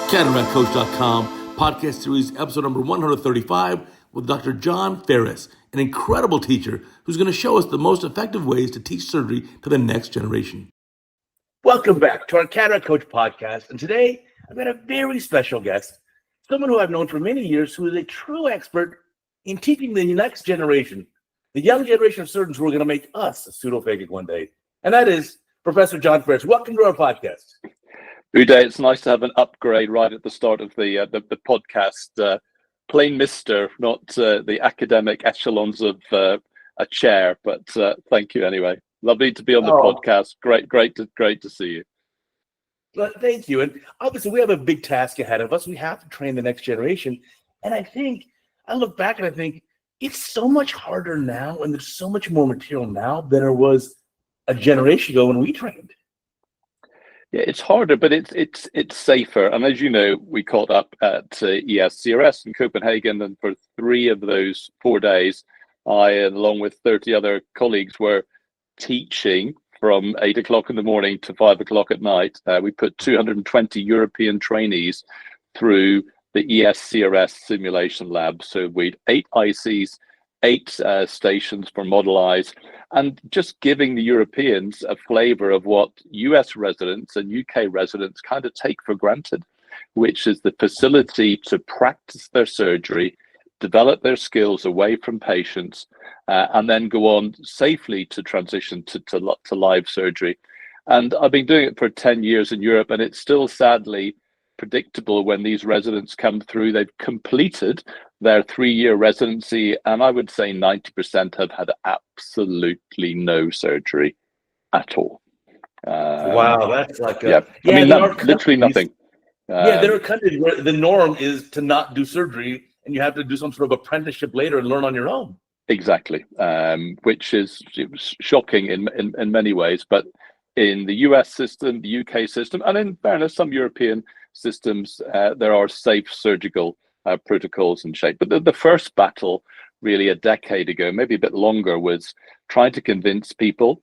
CataractCoach.com, podcast series, episode number 135, with Dr. John Ferris, an incredible teacher who's going to show us the most effective ways to teach surgery to the next generation. Welcome back to our Cataract Coach podcast. And today, I've got a very special guest, someone who I've known for many years, who is a true expert in teaching the next generation, the young generation of surgeons who are going to make us a pseudophakic one day. And that is Professor John Ferris. Welcome to our podcast. Uday, it's nice to have an upgrade right at the start of the podcast. Plain Mister, not the academic echelons of a chair, but thank you anyway. Lovely to be on the podcast. Great to see you. Well, thank you. And obviously, we have a big task ahead of us. We have to train the next generation. And I look back and I think it's so much harder now, and there's so much more material now than there was a generation ago when we trained. Yeah, it's harder, but it's safer. And as you know, we caught up at ESCRS in Copenhagen, and for 3 of those 4 days, I, along with 30 other colleagues, were teaching from 8 o'clock in the morning to 5 o'clock at night. We put 220 European trainees through the ESCRS simulation lab. So we'd 8 ICs, 8 stations for Model Eyes, and just giving the Europeans a flavor of what US residents and UK residents kind of take for granted, which is the facility to practice their surgery, develop their skills away from patients, and then go on safely to transition to live surgery. And I've been doing it for 10 years in Europe, and it's still sadly predictable when these residents come through. They've completed their 3-year residency, and I would say 90% have had absolutely no surgery at all. Wow, that's like literally nothing. There are countries where the norm is to not do surgery, and you have to do some sort of apprenticeship later and learn on your own. Exactly, which is shocking in many ways. But in the US system, the UK system, and in fairness, some European systems, there are safe surgical protocols and shape. But the first battle, really a decade ago, maybe a bit longer, was trying to convince people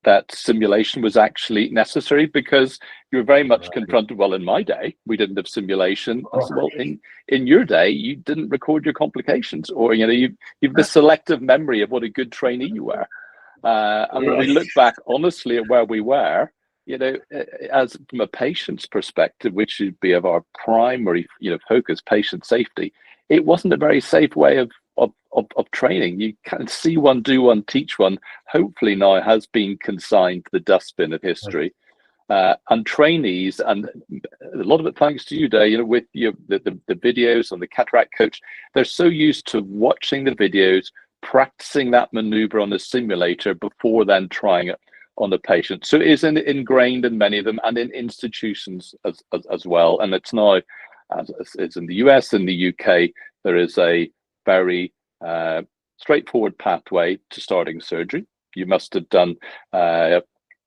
that simulation was actually necessary, because you were very much confronted. Well, in my day, we didn't have simulation. I said, well, in your day, you didn't record your complications, or you've the selective memory of what a good trainee you were. And when we look back honestly at where we were, as from a patient's perspective, which should be of our primary, focus, patient safety, it wasn't a very safe way of training. You can see one, do one, teach one. Hopefully now has been consigned to the dustbin of history. And trainees, and a lot of it thanks to you, Uday, with the videos on the Cataract Coach, they're so used to watching the videos, practicing that maneuver on the simulator before then trying it on the patient. So it is ingrained in many of them, and in institutions as well. And it's now, as it's in the US and the UK, there is a very straightforward pathway to starting surgery. You must have done the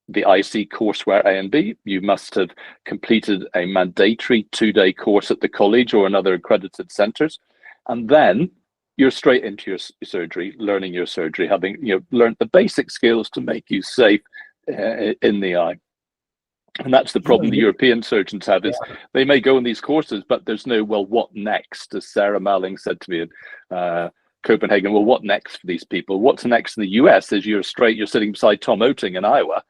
IC courseware A and B. You must have completed a mandatory 2-day course at the college or another accredited centers, and then you're straight into your surgery, learning your surgery, having learned the basic skills to make you safe in the eye. And that's the problem the European surgeons have, is they may go on these courses, but there's no, well, what next? As Sarah Malling said to me in Copenhagen, well, what next for these people? What's next in the US is you're sitting beside Tom Oetting in Iowa,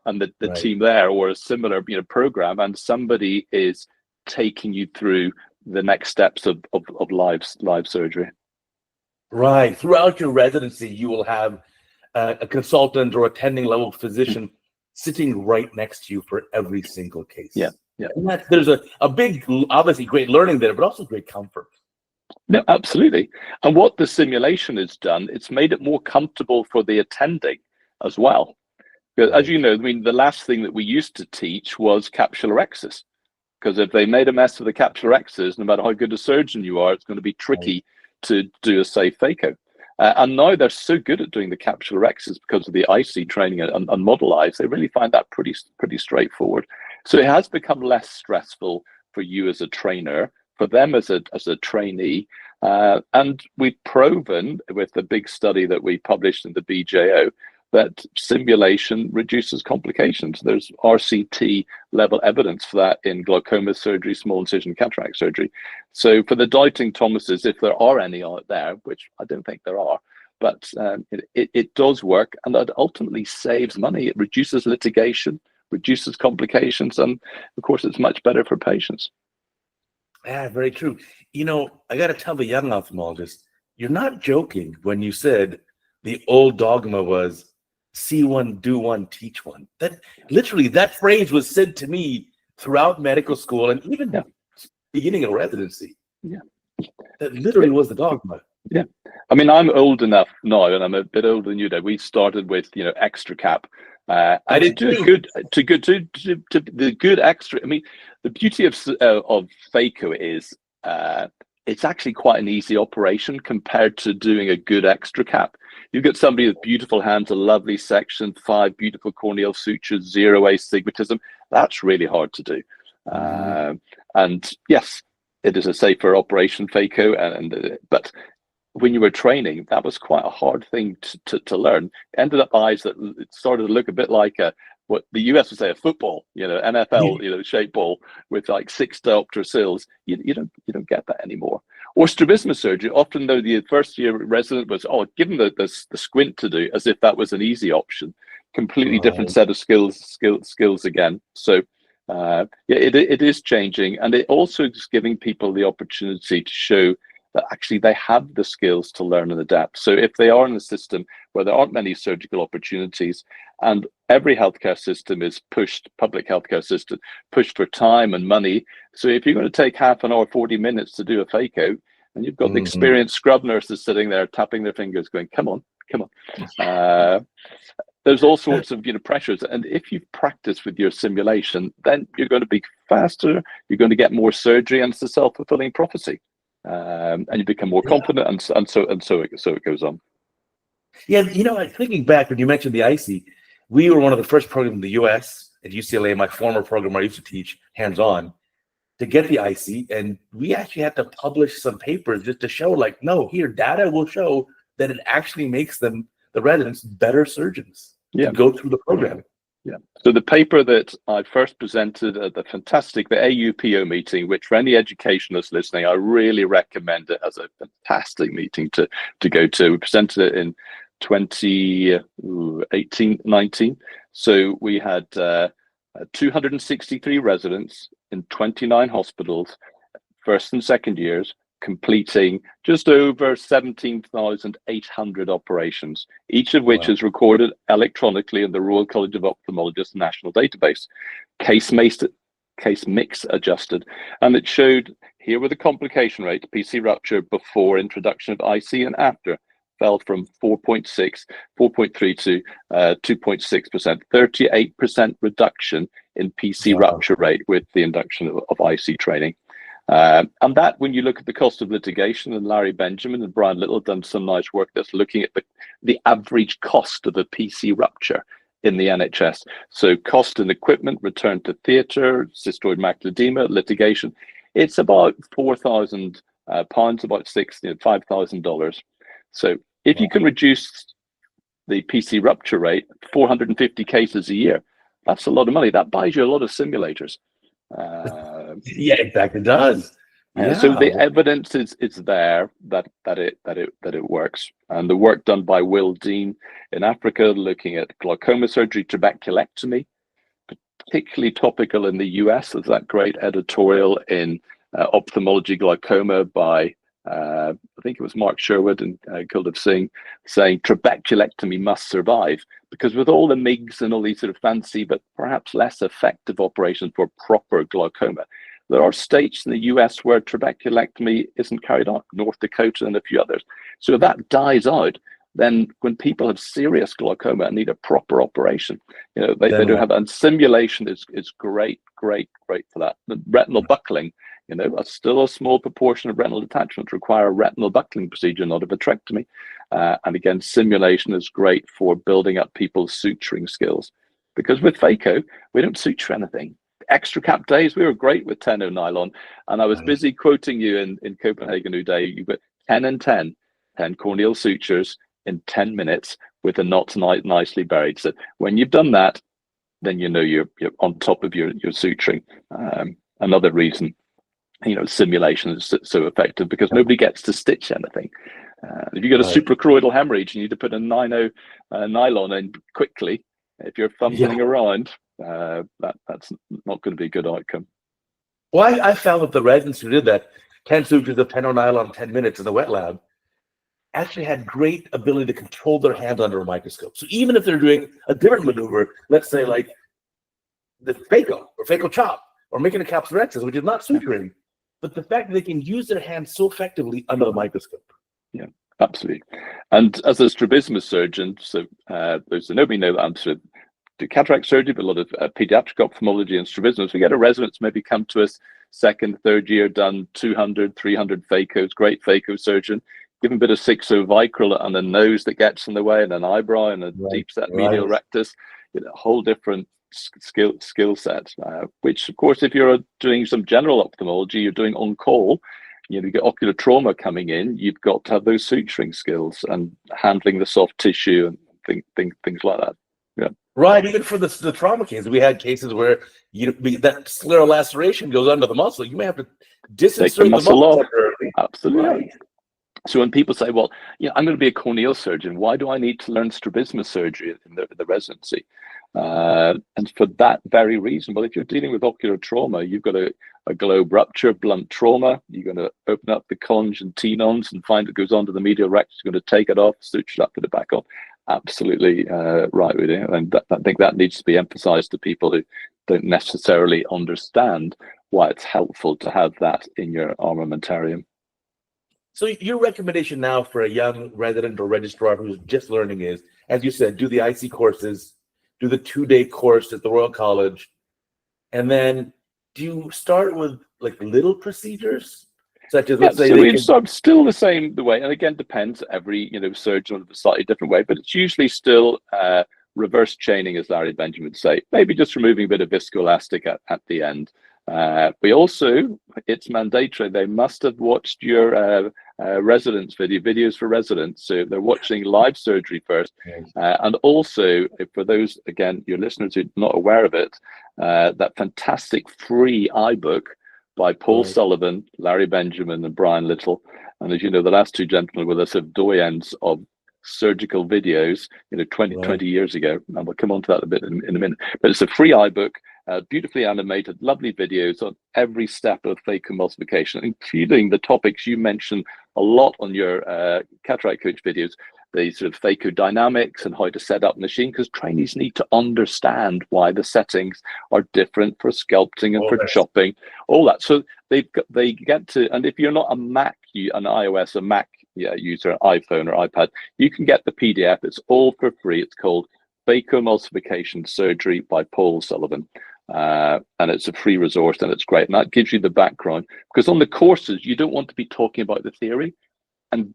and the team there, or a similar program, and somebody is taking you through the next steps of live surgery. Right. Throughout your residency, you will have a consultant or attending level physician sitting right next to you for every single case. Yeah. And there's a big, obviously great learning there, but also great comfort. No, absolutely. And what the simulation has done, it's made it more comfortable for the attending as well. Because as you know, the last thing that we used to teach was capsulorhexis. Because if they made a mess of the capsulorhexis, no matter how good a surgeon you are, it's going to be tricky to do a safe phaco. And now they're so good at doing the capsulorhexis because of the IC training and Model Eyes, they really find that pretty straightforward. So it has become less stressful for you as a trainer, for them as a trainee. And we've proven with the big study that we published in the BJO that simulation reduces complications. There's RCT level evidence for that in glaucoma surgery, small incision cataract surgery. So for the doubting Thomases, if there are any out there, which I don't think there are, but it does work, and that ultimately saves money. It reduces litigation, reduces complications, and of course it's much better for patients. Yeah, very true. You know, I got to tell the young ophthalmologist, you're not joking when you said the old dogma was see one, do one, teach one. That literally, that phrase was said to me throughout medical school and even beginning of residency. Yeah, that literally was the dogma. Yeah, I mean, I'm old enough now, and I'm a bit older than you. That we started with, extra cap. I did do the good extra. I mean, the beauty of phaco is it's actually quite an easy operation compared to doing a good extra cap. You've got somebody with beautiful hands, a lovely section, 5 beautiful corneal sutures, 0 astigmatism. That's really hard to do. And yes, it is a safer operation, phaco, but when you were training, that was quite a hard thing to learn. Ended up eyes that started to look a bit like what the US would say a football, NFL, shaped ball with like 6 diopter sills. You don't get that anymore. Or strabismus surgery. Often though, the first year resident was give them the squint to do, as if that was an easy option. Completely different set of skills again. So it is changing, and it also is giving people the opportunity to show that actually they have the skills to learn and adapt. So if they are in a system where there aren't many surgical opportunities, and every healthcare system is public healthcare system, pushed for time and money. So if you're going to take half an hour, 40 minutes to do a phaco, and you've got the experienced scrub nurses sitting there tapping their fingers going, come on. There's all sorts of pressures. And if you've practiced with your simulation, then you're going to be faster, you're going to get more surgery, and it's a self-fulfilling prophecy. And you become more confident, and so it goes on. Yeah, thinking back when you mentioned the IC, we were one of the first programs in the US at UCLA, my former program where I used to teach hands-on, to get the IC, and we actually had to publish some papers just to show, data will show that it actually makes the residents better surgeons to go through the program. Yeah. So the paper that I first presented at the AUPO meeting, which for any educationalists listening, I really recommend it as a fantastic meeting to go to. We presented it in 2018-19. So we had 263 residents in 29 hospitals, first and second years, completing just over 17,800 operations, each of which is recorded electronically in the Royal College of Ophthalmologists National Database, case mix adjusted. And it showed here were the complication rates, PC rupture before introduction of IC and after, fell from 4.3 to 2.6%, 38% reduction in PC rupture rate with the induction of IC training. And that, when you look at the cost of litigation, and Larry Benjamin and Brian Little have done some nice work that's looking at the average cost of a PC rupture in the NHS. So cost and equipment, return to theatre, cystoid macular edema, litigation, it's about £4,000, about $5,000. So if you can reduce the PC rupture rate, 450 cases a year, that's a lot of money. That buys you a lot of simulators. Yeah, in fact, it does. So the evidence is there that it works, and the work done by Will Dean in Africa, looking at glaucoma surgery, trabeculectomy, particularly topical in the US. There's that great editorial in Ophthalmology Glaucoma by I think it was Mark Sherwood and Kuldeep Singh, saying trabeculectomy must survive, because with all the MIGs and all these sort of fancy but perhaps less effective operations for proper glaucoma, there are states in the US where trabeculectomy isn't carried out, North Dakota and a few others. So if that dies out, then when people have serious glaucoma and need a proper operation, they don't have that. And simulation is great for that. The retinal buckling, still a small proportion of retinal detachments require a retinal buckling procedure, not a vitrectomy. And again, simulation is great for building up people's suturing skills, because with phaco, we don't suture anything. Extra cap days, we were great with 10-0 nylon. And I was busy quoting you in Copenhagen, Uday, you got 10 and 10 corneal sutures in 10 minutes with the knots nicely buried. So when you've done that, then you know you're on top of your suturing. Another reason, simulation is so effective, because nobody gets to stitch anything. If you get a suprachoroidal hemorrhage, you need to put a nylon in quickly. If you're fumbling around, that's not going to be a good outcome. Well, I found that the residents who did that 10 sutures of 10 nylon in 10 minutes in the wet lab actually had great ability to control their hand under a microscope. So even if they're doing a different maneuver, let's say like the phaco chop, or making a capsulorhexis, which is not suturing, but the fact that they can use their hands so effectively under the microscope. Yeah, absolutely. And as a strabismus surgeon, so nobody know that I'm sort of do cataract surgery, but a lot of pediatric ophthalmology and strabismus. We get a residents maybe come to us second, third year, done 200, 300 phacos, great phaco surgeon. Give them a bit of 6-0 vicryl and a nose that gets in the way, and an eyebrow and a deep set medial rectus. A whole different skill set, which of course, if you're doing some general ophthalmology, you're doing on call, you get ocular trauma coming in, you've got to have those suturing skills and handling the soft tissue and things like that. Yeah. Right. Even for the trauma cases, we had cases where that scleral laceration goes under the muscle. You may have to disinsert the muscle off. Absolutely. Right. So when people say, well, I'm going to be a corneal surgeon, why do I need to learn strabismus surgery in the residency? And for that very reason, well, if you're dealing with ocular trauma, you've got a globe rupture, blunt trauma, you're going to open up the conj and tenons and find it goes onto the medial rectus, you're going to take it off, suture it up, put it back on. Absolutely right with you. And I think that needs to be emphasized to people who don't necessarily understand why it's helpful to have that in your armamentarium. So your recommendation now for a young resident or registrar who's just learning is, as you said, do the IC courses, do the 2-day course at the Royal College, and then do you start with like little procedures, such as let's say so we start still the same way, and again depends, every surgeon will have a slightly different way, but it's usually still reverse chaining, as Larry Benjamin would say, maybe just removing a bit of viscoelastic at the end. We also, it's mandatory, they must have watched your residence videos for residents, so they're watching live surgery first. And also, for those, again, your listeners who are not aware of it, that fantastic free iBook by Paul Sullivan, Larry Benjamin and Brian Little. And as you know, the last two gentlemen with us have doyens of surgical videos, 20 years ago, and we'll come on to that a bit in a minute. But it's a free iBook, beautifully animated, lovely videos on every step of phacoemulsification, including the topics you mentioned a lot on your Cataract Coach videos, the sort of phaco-dynamics and how to set up the machine, because trainees need to understand why the settings are different for sculpting and for chopping, all that. So they get to, and if you're not a Mac, an iOS, a Mac user, iPhone or iPad, you can get the PDF. It's all for free. It's called Phacoemulsification Surgery by Paul Sullivan. And it's a free resource, and it's great. And that gives you the background, because on the courses, you don't want to be talking about the theory and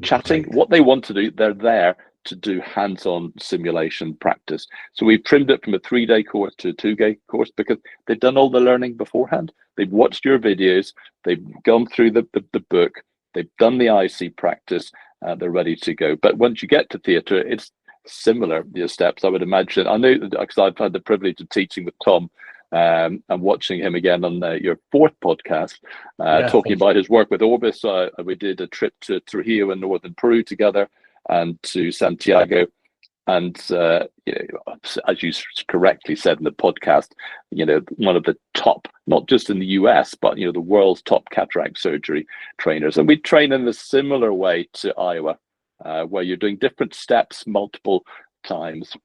chatting. What they want to do, they're there to do hands-on simulation practice. So we've trimmed it from a 3-day course to a 2-day course, because they've done all the learning beforehand. They've watched your videos, they've gone through the book, they've done the IC practice, they're ready to go. But once you get to theatre, it's similar, the steps, I would imagine. I know, because I've had the privilege of teaching with Tom and watching him again on your 4th podcast, talking about his work with Orbis. We did a trip to Trujillo in northern Peru together, and to Santiago. And as you correctly said in the podcast, one of the top, not just in the US, but the world's top cataract surgery trainers. And we train in a similar way to Iowa, where you're doing different steps multiple times.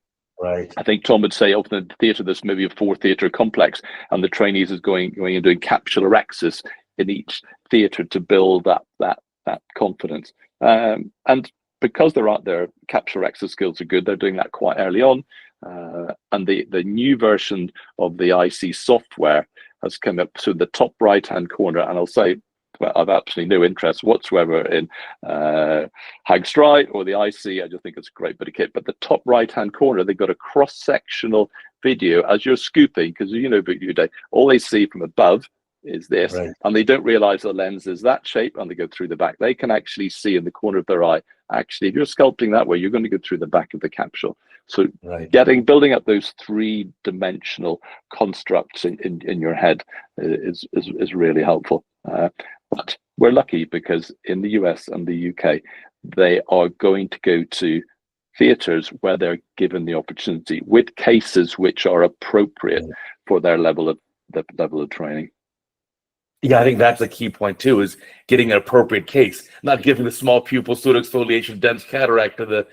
Right. I think Tom would say often in the theatre, there's maybe a 4-theatre complex, and the trainees is going and doing capsulorhexis in each theatre to build that confidence. And because they're out there, capsulorhexis skills are good. They're doing that quite early on. And the new version of the IC software has come up. So the top right-hand corner, and I'll say, well, I've absolutely no interest whatsoever in Hagstride or the IC. I just think it's a great bit of kit. But the top right-hand corner, they've got a cross-sectional video as you're scooping, because Uday, all they see from above is this, and they don't realize the lens is that shape, and they go through the back. They can actually see in the corner of their eye actually, if you're sculpting that way, you're going to go through the back of the capsule. So Right. building up those three-dimensional constructs in your head is really helpful. But we're lucky because in the US and the UK, they are going to go to theaters where they're given the opportunity with cases which are appropriate for their level of training. Yeah, I think that's a key point too, is getting an appropriate case, not giving the small pupil pseudoexfoliation dense cataract to the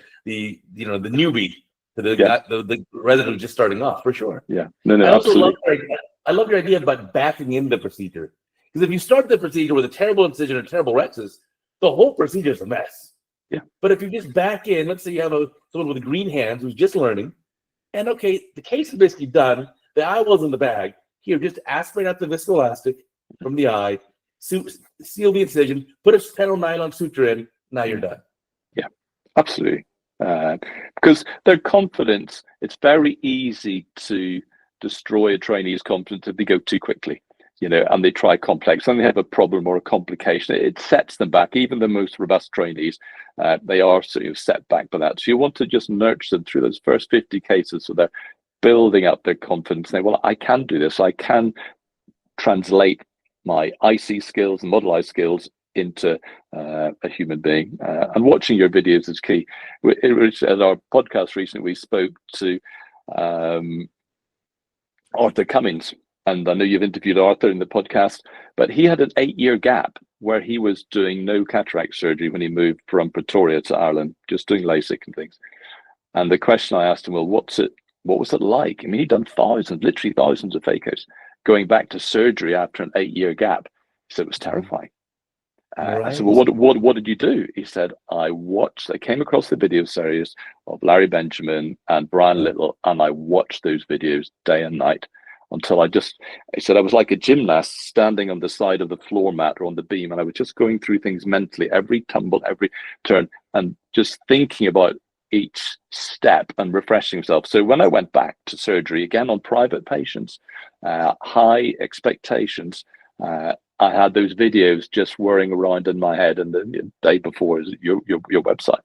newbie, to the resident just starting off, for sure. Yeah, no, I also absolutely. love your idea about backing in the procedure, because if you start the procedure with a terrible incision and terrible rexus, the whole procedure is a mess. Yeah. But if you just back in, let's say you have someone with green hands who's just learning, and okay, the case is basically done, the eyeball's in the bag. Here, just aspirate out the viscoelastic from the eye, seal the incision, put a panel nylon suture in, now you're done. Yeah, absolutely. Because their confidence, it's very easy to destroy a trainee's confidence if they go too quickly, and they try complex, and they have a problem or a complication. It sets them back. Even the most robust trainees, they are sort of set back by that. So you want to just nurture them through those first 50 cases so they're building up their confidence. Say, well, I can do this. I can translate my IC skills and model eye skills into a human being. And watching your videos is key. At our podcast recently, we spoke to Arthur Cummings, and I know you've interviewed Arthur in the podcast, but he had an 8-year gap where he was doing no cataract surgery when he moved from Pretoria to Ireland, just doing LASIK and things. And the question I asked him, well, what was it like? I mean, he'd done literally thousands of phaco's. Going back to surgery after an 8-year gap, he said it was terrifying. Right. I said, well, what did you do? He said, I came across the video series of Larry Benjamin and Brian Little, and I watched those videos day and night until he said, I was like a gymnast standing on the side of the floor mat or on the beam, and I was just going through things mentally, every tumble, every turn, and just thinking about each step and refreshing himself. So when I went back to surgery, again on private patients, high expectations, I had those videos just whirring around in my head, and the day before is your website.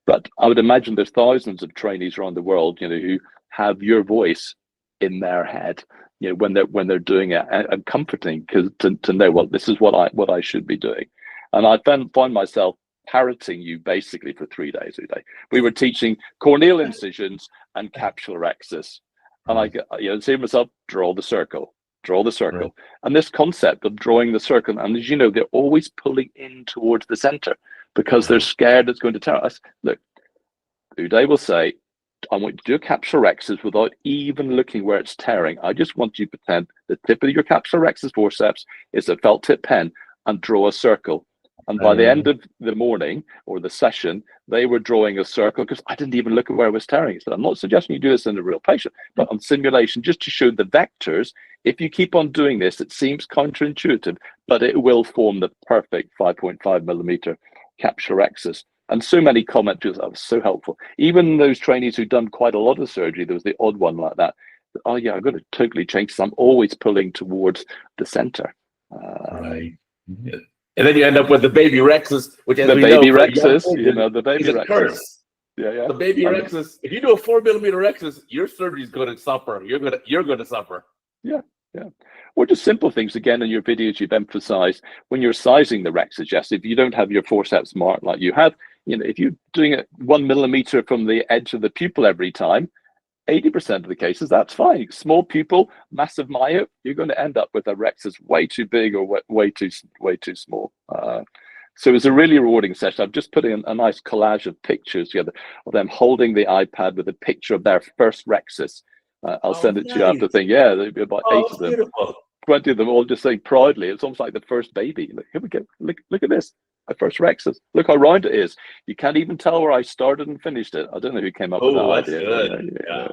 But I would imagine there's thousands of trainees around the world, who have your voice in their head, when they're doing it, and comforting because to know, well, this is what I should be doing. And I then find myself parroting you basically for 3 days. Uday, we were teaching corneal incisions and capsulorhexis, and I see myself draw the circle. Right. And this concept of drawing the circle, and as you know, they're always pulling in towards the center because they're scared it's going to tear us. Look, Uday will say, I want you to do a capsulorhexis without even looking where it's tearing. I just want you to pretend the tip of your capsulorhexis forceps is a felt tip pen and draw a circle. And by the end of the morning or the session, they were drawing a circle because I didn't even look at where it was tearing. He said, I'm not suggesting you do this in a real patient, but on simulation, just to show the vectors. If you keep on doing this, it seems counterintuitive, but it will form the perfect 5.5 millimeter capsulorhexis. And so many commenters, that was so helpful. Even those trainees who'd done quite a lot of surgery, there was the odd one like that. Oh yeah, I've got to totally change this. I'm always pulling towards the center. Right. And then you end up with the baby rexus, which as the we baby know, rexus, the baby is a rexus. curse. Yeah. The baby rexus. If you do a 4 millimeter rexus, your surgery is going to suffer. You're going to suffer. Yeah. Or just simple things. Again, in your videos, you've emphasized when you're sizing the rexus. Yes, if you don't have your forceps marked like you have, if you're doing it 1 millimeter from the edge of the pupil every time, 80% of the cases, that's fine. Small pupil, massive myope, you're going to end up with a rexus way too big or way too small. So it was a really rewarding session. I've just put in a nice collage of pictures together of them holding the iPad with a picture of their first rexus. I'll send it to you after the thing. Yeah, there'll be about 8 of them. Beautiful. 20 of them all just saying proudly. It's almost like the first baby. Look, here we go. Look at this. My first rexus. Look how round it is. You can't even tell where I started and finished it. I don't know who came up with that idea. Good. Yeah.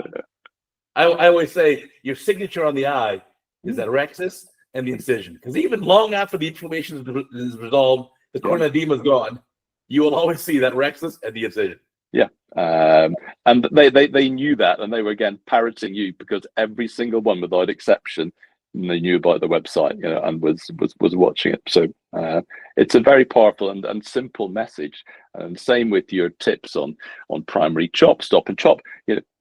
I always say your signature on the eye is that rexus and the incision. Because even long after the inflammation is resolved, the corneal edema is gone, you will always see that rexus and the incision. Yeah. And they knew that, and they were again parroting you because every single one without exception, and they knew about the website, and was watching it. So it's a very powerful and simple message. And same with your tips on primary chop, stop and chop.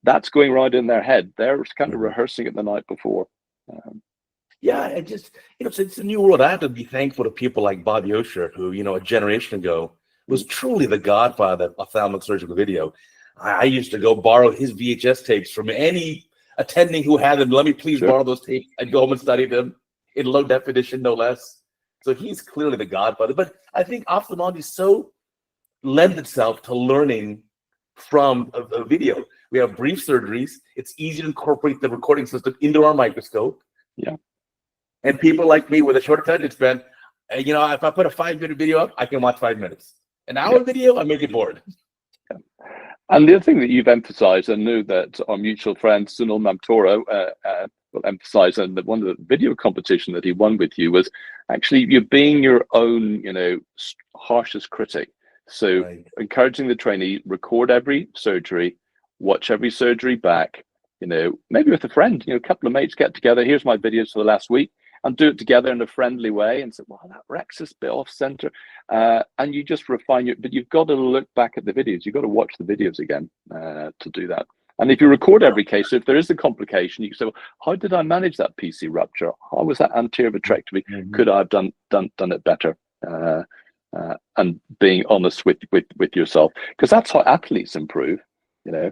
That's going right in their head. They're kind of rehearsing it the night before. Yeah, and just it's a new world. I have to be thankful to people like Bob Yosher, who a generation ago was truly the godfather of ophthalmic surgical video. I used to go borrow his VHS tapes from any attending who had them. Let me please borrow those tapes. I'd go home and study them in low definition, no less. So he's clearly the godfather. But I think ophthalmology so lends itself to learning from a video. We have brief surgeries. It's easy to incorporate the recording system into our microscope. Yeah. And people like me with a short attention span, if I put a 5-minute video up, I can watch 5 minutes. An hour video, I make it bored. Yeah. And the other thing that you've emphasized, I knew that our mutual friend Sunil Mamtora will emphasize, and that one of the video competition that he won with you was actually you being your own, harshest critic. So encouraging the trainee, record every surgery, watch every surgery back, maybe with a friend, a couple of mates get together. Here's my videos for the last week, and do it together in a friendly way and say, well, that Rex's bit off center. And you just refine it, but you've got to look back at the videos. You've got to watch the videos again to do that. And if you record every case, so if there is a complication, you can say, well, how did I manage that PC rupture? How was that anterior vitrectomy? Could I have done it better? And being honest with yourself, because that's how athletes improve.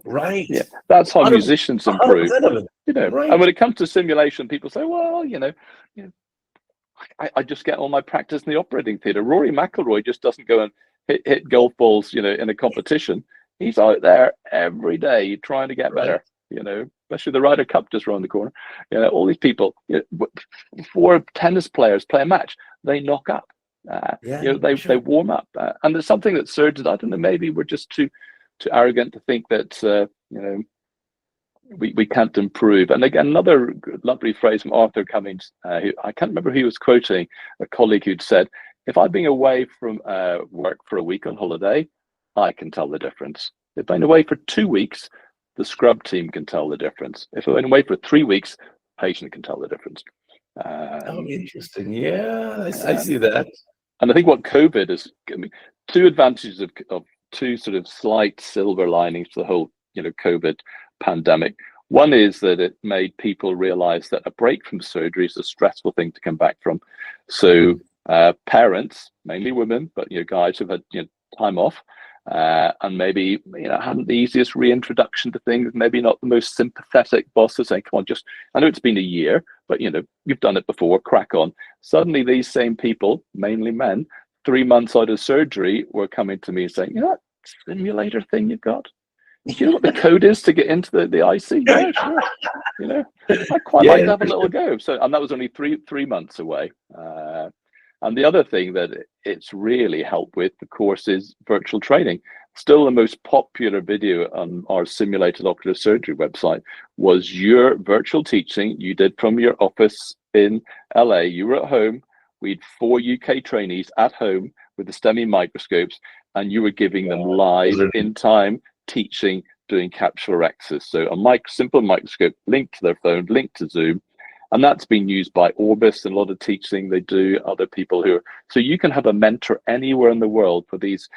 Right. Yeah, that's how musicians improve. Right. And when it comes to simulation, people say, well, I just get all my practice in the operating theatre. Rory McIlroy just doesn't go and hit golf balls, in a competition. He's out there every day trying to get better. Especially the Ryder Cup just around the corner. All these people, 4 tennis players play a match, they knock up. They warm up, and there's something that surgeons, I don't know, maybe we're just too arrogant to think that we can't improve. And again, another lovely phrase from Arthur Cummings, who I can't remember who he was quoting, a colleague who'd said, if I've been away from work for a week on holiday, I can tell the difference. If I've been away for 2 weeks, the scrub team can tell the difference. If I've been away for 3 weeks, patient can tell the difference. Interesting. Yeah, I see that. And I think what COVID is, two advantages of two sort of slight silver linings to the whole, COVID pandemic. One is that it made people realize that a break from surgery is a stressful thing to come back from. So parents, mainly women, but guys who've had time off, and maybe hadn't the easiest reintroduction to things, maybe not the most sympathetic bosses saying, come on, I know it's been a year, but you've done it before, crack on. Suddenly these same people, mainly men, 3 months out of surgery, were coming to me saying, that simulator thing you've got, do you know what the code is to get into the IC? Yeah, sure. I quite like to have a little go. So, and that was only three months away. And the other thing that it's really helped with, of course, is virtual training. Still the most popular video on our simulated ocular surgery website was your virtual teaching you did from your office in LA. You were at home. We had 4 UK trainees at home with the STEMI microscopes, and you were giving them live in time teaching, doing capsulorhexis. So a simple microscope linked to their phone, linked to Zoom. And that's been used by Orbis and a lot of teaching they do, other people who are, so you can have a mentor anywhere in the world for these,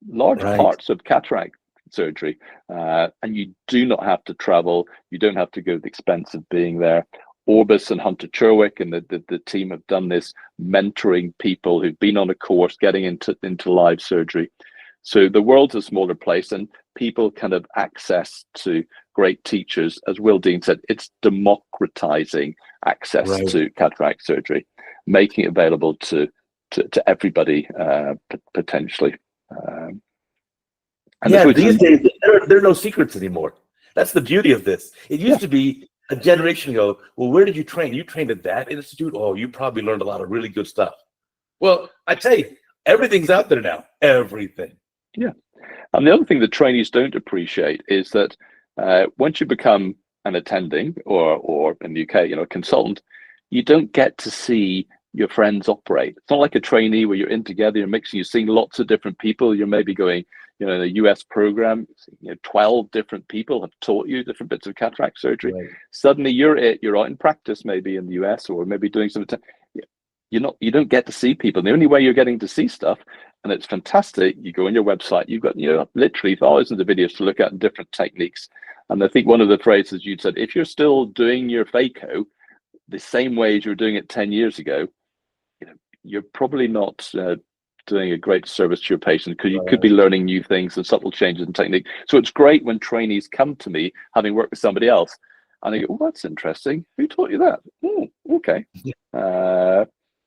large parts of cataract surgery. And you do not have to travel. You don't have to go to the expense of being there. Orbis and Hunter Cherwick and the team have done this, mentoring people who've been on a course, getting into live surgery. So the world's a smaller place, and people can have access to great teachers. As Will Dean said, it's democratizing access to cataract surgery, making it available to everybody potentially. And these days there are no secrets anymore. That's the beauty of this. It used to be a generation ago. Well, where did you train? You trained at that institute. Oh, you probably learned a lot of really good stuff. Well, I tell you, everything's out there now. Everything. Yeah. And the other thing that trainees don't appreciate is that once you become an attending or in the UK, a consultant, you don't get to see your friends operate. It's not like a trainee where you're in together, you're mixing, you're seeing lots of different people. You're maybe going, in a US program, 12 different people have taught you different bits of cataract surgery. Right. Suddenly you're out in practice, maybe in the US, or maybe doing something. You don't get to see people. The only way you're getting to see stuff, and it's fantastic, you go on your website, you've got literally thousands of videos to look at and different techniques. And I think one of the phrases you said, if you're still doing your phaco the same way as you were doing it 10 years ago, you're probably not doing a great service to your patient, because you could be learning new things and subtle changes in technique. So it's great when trainees come to me having worked with somebody else and they go, oh, that's interesting. Who taught you that? Oh, okay.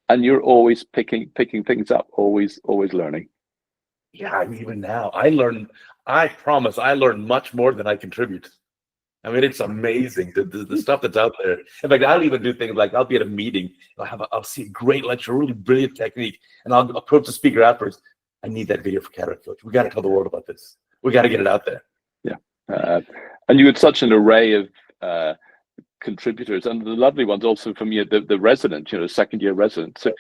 And you're always picking things up, always learning. Yeah, even now I promise I learn much more than I contribute. I mean, it's amazing the stuff that's out there. In fact, I'll even do things like I'll be at a meeting, I'll see a great lecture, really brilliant technique, and I'll approach the speaker afterwards. I need that video for CataractCoach. We got to tell the world about this. We got to get it out there. Yeah, and you had such an array of contributors, and the lovely ones also from the resident, second year resident, so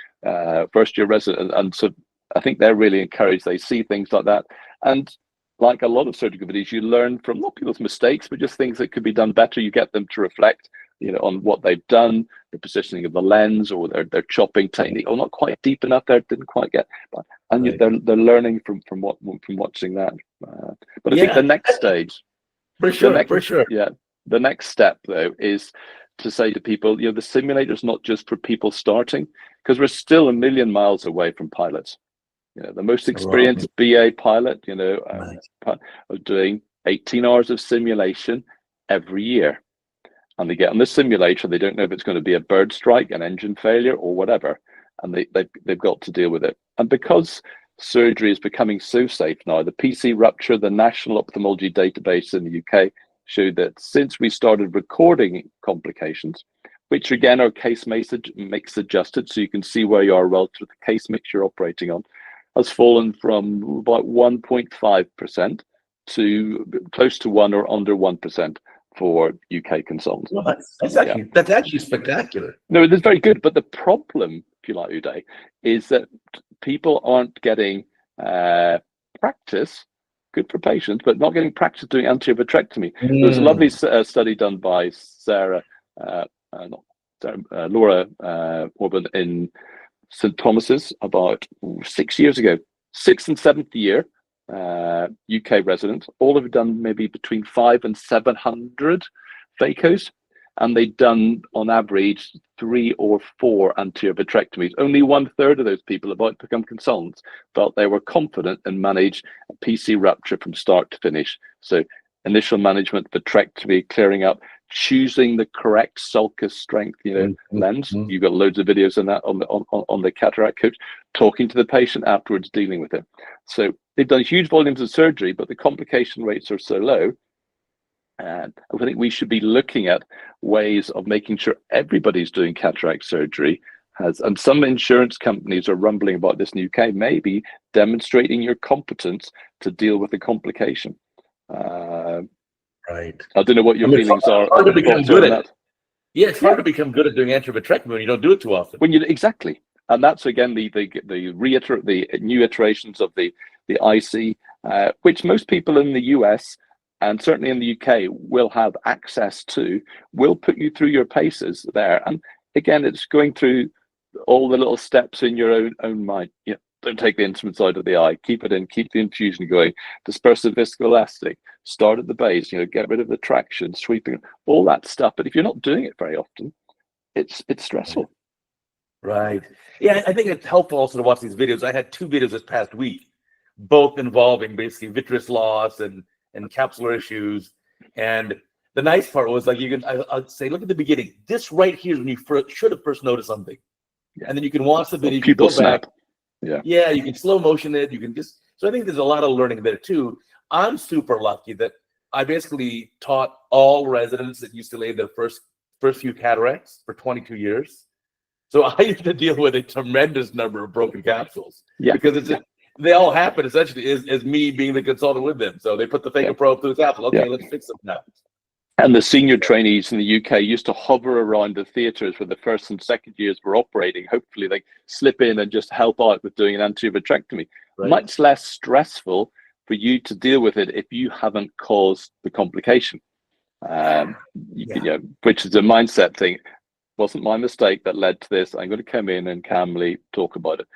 first year resident, and so I think they're really encouraged. They see things like that, and like a lot of surgical videos, you learn from not people's mistakes, but just things that could be done better. You get them to reflect, on what they've done, the positioning of the lens, or their chopping technique, or not quite deep enough there, didn't quite get. And right. they're learning from watching that. But I think the next stage, for sure, yeah, the next step though is to say to people, the simulator is not just for people starting, because we're still a million miles away from pilots. The most experienced BA pilot, are doing 18 hours of simulation every year. And they get on the simulator, they don't know if it's going to be a bird strike, an engine failure, or whatever. And they've got to deal with it. And because surgery is becoming so safe now, the PC rupture, the National Ophthalmology Database in the UK, showed that since we started recording complications, which again are case mix adjusted, so you can see where you are relative to the case mix you're operating on, has fallen from about 1.5% to close to 1 or under 1% for UK consultants. Well, that's actually spectacular. No, it is very good. But the problem, if you like, Uday, is that people aren't getting practice, good for patients, but not getting practice doing anterior vitrectomy. There was a lovely study done by Laura Orban in St. Thomas's about 6 years ago. 6th and 7th year UK residents, all have done maybe between 500 and 700 phacos, and they'd done on average 3 or 4 anterior vitrectomies. Only 1/3 of those people about to become consultants felt they were confident and manage a PC rupture from start to finish. So initial management, vitrectomy, clearing up, choosing the correct sulcus strength, lens. You've got loads of videos on that on the CataractCoach, talking to the patient afterwards, dealing with it. So they've done huge volumes of surgery, but the complication rates are so low. And I think we should be looking at ways of making sure everybody's doing cataract surgery. And some insurance companies are rumbling about this in the UK, maybe demonstrating your competence to deal with the complication. Right. I don't know what your feelings are. Hard to become good at. Yeah, it's hard to become good at doing anterior vitrectomy when you don't do it too often. Exactly, and that's again the new iterations of the IC, which most people in the US and certainly in the UK will have access to. Will put you through your paces there, and again, it's going through all the little steps in your own mind. Yeah. Don't take the instrument side of the eye. Keep it in. Keep the infusion going. Dispersive viscoelastic. Start at the base. Get rid of the traction, sweeping, all that stuff. But if you're not doing it very often, it's stressful. Right. Yeah, I think it's helpful also to watch these videos. I had 2 videos this past week, both involving basically vitreous loss and capsular issues. And the nice part was I'd say, look at the beginning. This right here is when you should have first noticed something, and then you can watch the video. You go back. Yeah, you can slow motion it. You can so I think there's a lot of learning there too. I'm super lucky that I basically taught all residents that used to lay their first few cataracts for 22 years. So I used to deal with a tremendous number of broken capsules. Yeah, because they all happen essentially as me being the consultant with them. So they put the phaco probe through the capsule. Okay, let's fix them now. And the senior trainees in the UK used to hover around the theatres where the first and second years were operating. Hopefully they slip in and just help out with doing an anterior vitrectomy. Right. Much less stressful for you to deal with it if you haven't caused the complication, you know, which is a mindset thing. Wasn't my mistake that led to this. I'm going to come in and calmly talk about it.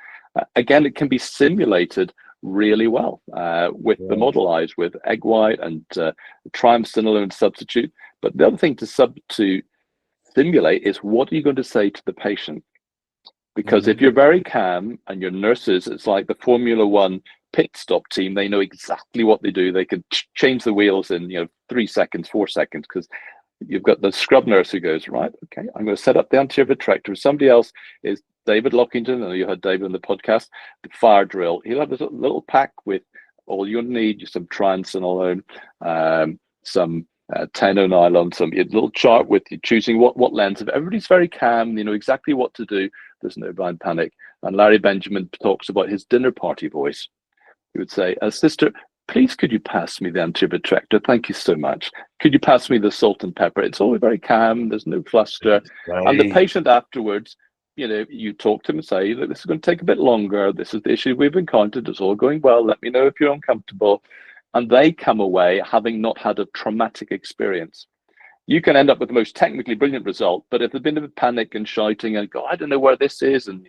Again, it can be simulated really well with the model eyes, with egg white and triamcinolone substitute. But the other thing to simulate is, what are you going to say to the patient? Because if you're very calm and your nurses, it's like the Formula One pit stop team. They know exactly what they do. They can change the wheels in 3 seconds, 4 seconds, because you've got the scrub nurse who goes, right, okay, I'm going to set up the anterior vitrector. Somebody else is David Lockington. I know you had David on the podcast. The fire drill. He'll have a little pack with all you'll need: some triamcinolone, some tenonylon, some little chart with you choosing what lens. If everybody's very calm, they know exactly what to do. There's no blind panic. And Larry Benjamin talks about his dinner party voice. He would say, sister, please could you pass me the anterior vitrector? Thank you so much. Could you pass me the salt and pepper? It's all very calm. There's no fluster. Right. And the patient afterwards, you talk to them and say, look, this is going to take a bit longer. This is the issue we've encountered. It's all going well. Let me know if you're uncomfortable. And they come away having not had a traumatic experience. You can end up with the most technically brilliant result, but if there's been a bit of panic and shouting and go, I don't know where this is, and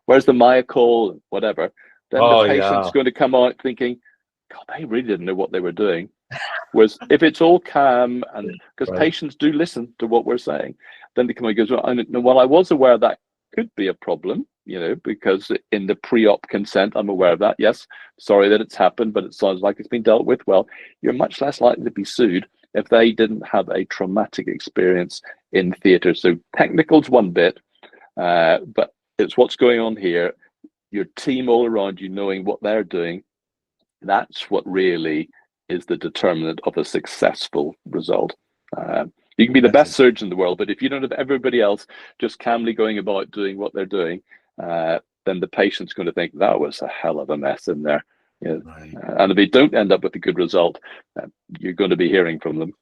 where's the myocall, and whatever, then the patient's going to come out thinking, God, they really didn't know what they were doing. Whereas if it's all calm, and because patients do listen to what we're saying, then they come out and goes, well, I was aware that could be a problem, because in the pre-op consent, I'm aware of that. Yes, sorry that it's happened, but it sounds like it's been dealt with. Well, you're much less likely to be sued if they didn't have a traumatic experience in theatre. So technical's one bit, but it's what's going on here. Your team all around you knowing what they're doing. That's what really is the determinant of a successful result. You can be the best surgeon in the world, but if you don't have everybody else just calmly going about doing what they're doing, then the patient's going to think that was a hell of a mess in there. And if they don't end up with a good result, you're going to be hearing from them.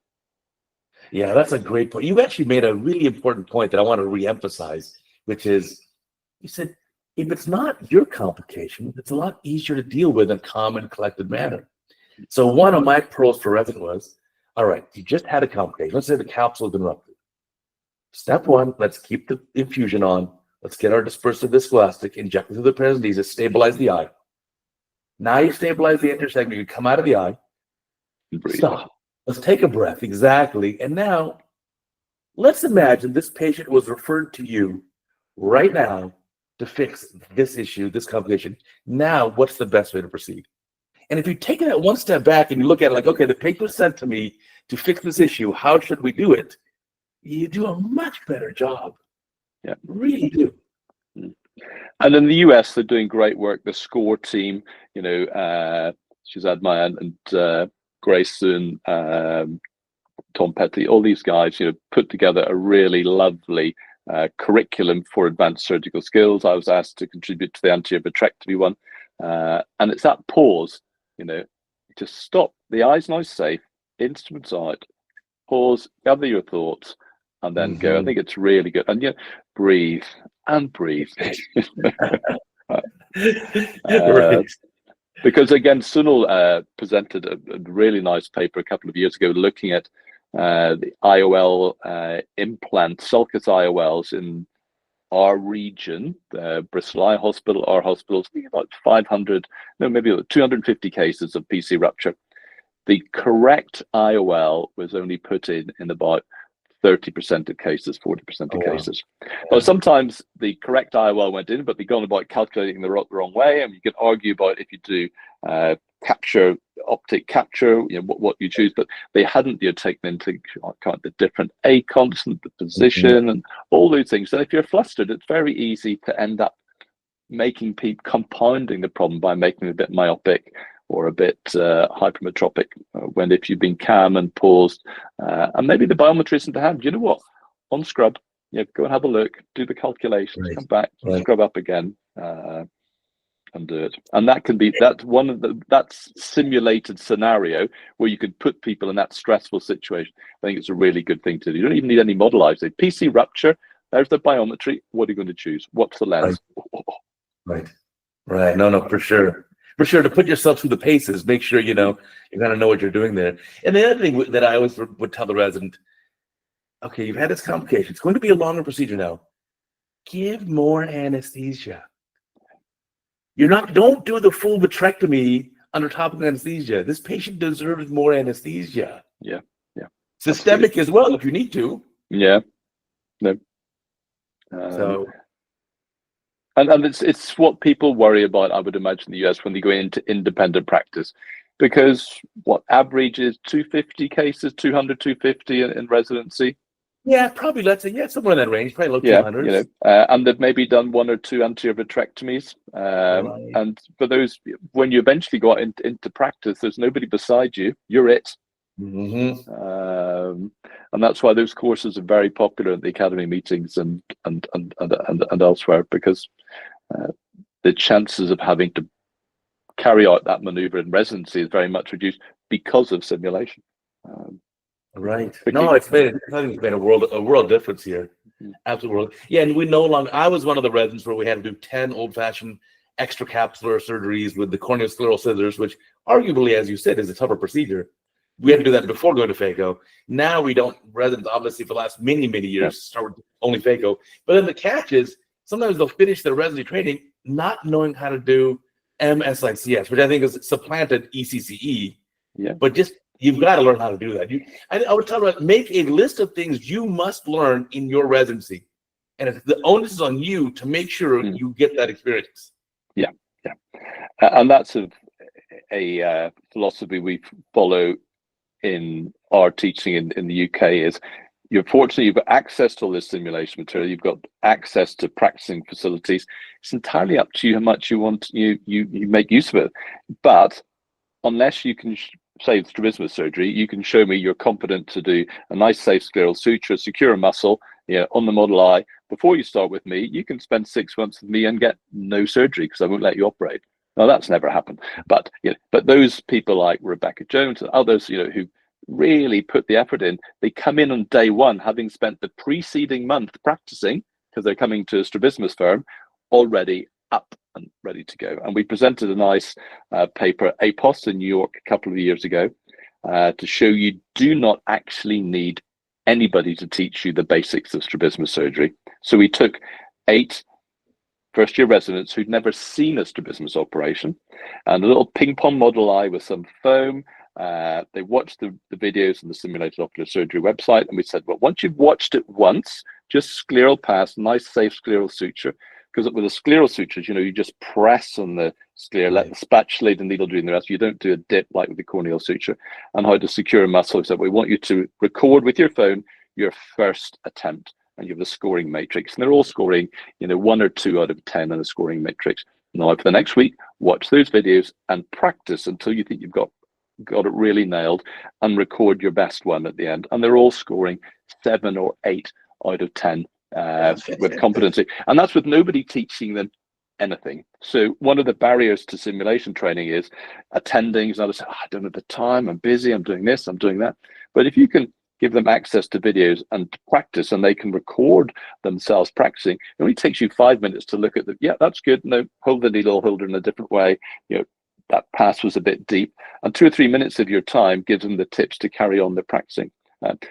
Yeah, that's a great point. You actually made a really important point that I want to re-emphasize, which is, you said, if it's not your complication, it's a lot easier to deal with in a calm and collected manner. So one of my pros for Evan was, all right, you just had a complication. Let's say the capsule has been ruptured. Step one, let's keep the infusion on. Let's get our dispersive viscoelastic, inject it through the paracentesis, stabilize the eye. Now you stabilize the intersegment, you come out of the eye. Stop. Let's take a breath. Exactly. And now, let's imagine this patient was referred to you right now to fix this issue, this complication. Now, what's the best way to proceed? And if you take that one step back and you look at it like, okay, the patient was sent to me to fix this issue. How should we do it? You do a much better job. Yeah, really do. And in the US, they're doing great work. The SCORE team, Shazad Mayan and Grayson, Tom Petty, all these guys, put together a really lovely curriculum for advanced surgical skills. I was asked to contribute to the anterior vitrectomy one. And it's that pause, just stop. The eye's now safe, instruments out, pause, gather your thoughts, and then go. I think it's really good. And breathe and breathe. Because again, Sunil presented a really nice paper a couple of years ago looking at the IOL implant, sulcus IOLs in our region, Bristol Eye Hospital, our hospitals, about 250 cases of PC rupture. The correct IOL was only put in about 30% of cases, 40% of cases. Well, sometimes the correct IOL went in, but they've gone about calculating the wrong way, and you can argue about if you do optic capture, what you choose, but they hadn't taken into account the different A constant, the position, and all those things. So if you're flustered, it's very easy to end up making people compounding the problem by making them a bit myopic or a bit hypermetropic, when if you've been calm and paused, and maybe the biometry isn't to hand, on scrub, go and have a look, do the calculations, come back, scrub up again. and do it. And that can be that's simulated scenario where you could put people in that stressful situation. I think it's a really good thing to do. You don't even need any modelizing. PC rupture, there's the biometry. What are you going to choose? What's the lens? Right. No, for sure. For sure, to put yourself through the paces, make sure you know what you're doing there. And the other thing that I always would tell the resident, okay, you've had this complication. It's going to be a longer procedure now. Give more anesthesia. Don't do the full vitrectomy under topical anesthesia. This patient deserves more anesthesia. Yeah. Systemic as well, if you need to. Yeah. No. And it's what people worry about, I would imagine, in the US when they go into independent practice, because what average is 250 cases, 200, 250 in residency. Yeah, probably, let's say, somewhere in that range, probably low 200s. And they've maybe done 1 or 2 anterior vitrectomies. Right. And for those, when you eventually go out into practice, there's nobody beside you. You're it. Mm-hmm. And that's why those courses are very popular at the academy meetings and elsewhere, because the chances of having to carry out that maneuver in residency is very much reduced because of simulation. Right. No, I think it's been a world difference here. Absolute world. Yeah, and we no longer. I was one of the residents where we had to do 10 old-fashioned extracapsular surgeries with the corneoscleral scissors, which arguably, as you said, is a tougher procedure. We had to do that before going to phaco. Now we don't. Residents, obviously, for the last many years, start with only phaco. But then the catch is sometimes they'll finish their residency training not knowing how to do MSICS, which I think is supplanted ECCE. Yeah. But just you've got to learn how to do that. I would tell them, make a list of things you must learn in your residency, and the onus is on you to make sure you get that experience. Yeah. And that's a philosophy we follow in our teaching in the UK. Is you're fortunate you've got access to all this simulation material, you've got access to practicing facilities. It's entirely up to you how much you want you make use of it. But unless you can say strabismus surgery, you can show me you're competent to do a nice safe scleral suture, secure a muscle on the model eye before you start with me, you can spend 6 months with me and get no surgery because I won't let you operate. Now that's never happened, but but those people like Rebecca Jones and others who really put the effort in, they come in on day one having spent the preceding month practicing because they're coming to a strabismus firm already up and ready to go. And we presented a nice paper, APOS, in New York a couple of years ago to show you do not actually need anybody to teach you the basics of strabismus surgery. So we took 8 first-year residents who'd never seen a strabismus operation and a little ping pong model eye with some foam. They watched the videos on the simulated ocular surgery website, and we said, well, once you've watched it once, just scleral pass, nice safe scleral suture, because with the scleral sutures, you just press on the sclera, let the spatulate and needle doing the rest. You don't do a dip like with the corneal suture. And how to secure a muscle. So we want you to record with your phone your first attempt, and you have the scoring matrix. And they're all scoring, 1 or 2 out of 10 in the scoring matrix. Now for the next week, watch those videos and practice until you think you've got it really nailed, and record your best one at the end. And they're all scoring 7 or 8 out of 10 with competency. And that's with nobody teaching them anything. So one of the barriers to simulation training is attending. Is not say, I don't have the time, I'm busy, I'm doing this, I'm doing that. But if you can give them access to videos and practice, and they can record themselves practicing, it only takes you 5 minutes to look at the, that's good, no, hold the needle, hold it in a different way, that pass was a bit deep, and 2 or 3 minutes of your time gives them the tips to carry on their practicing.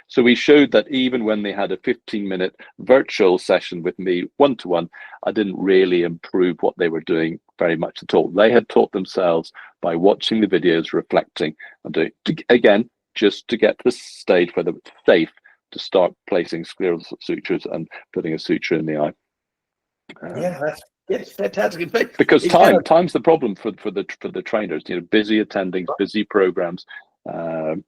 So we showed that even when they had a 15-minute virtual session with me one-to-one, I didn't really improve what they were doing very much at all. They had taught themselves by watching the videos, reflecting, and doing, again, just to get to the stage where they're safe to start placing scleral sutures and putting a suture in the eye. That's fantastic. In fact, because time's the problem for the trainers. Busy attending, busy programs. But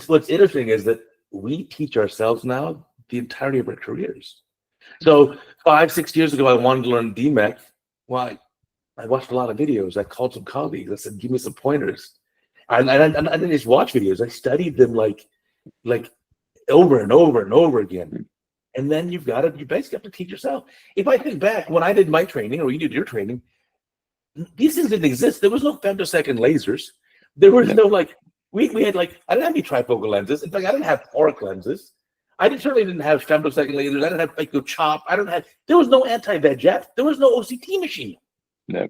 what's interesting is that we teach ourselves now the entirety of our careers. So 5-6 years ago, I wanted to learn DMEC. Well, I watched a lot of videos. I called some colleagues. I said, "Give me some pointers." And I didn't just watch videos. I studied them like over and over and over again. And then you basically have to teach yourself. If I think back when I did my training, or you did your training, these things didn't exist. There was no femtosecond lasers. There was no we had I didn't have any trifocal lenses. In fact, I didn't have toric lenses. Certainly didn't have femtosecond lasers. I didn't have the chop. There was no anti-VEGF. There was no OCT machine. No.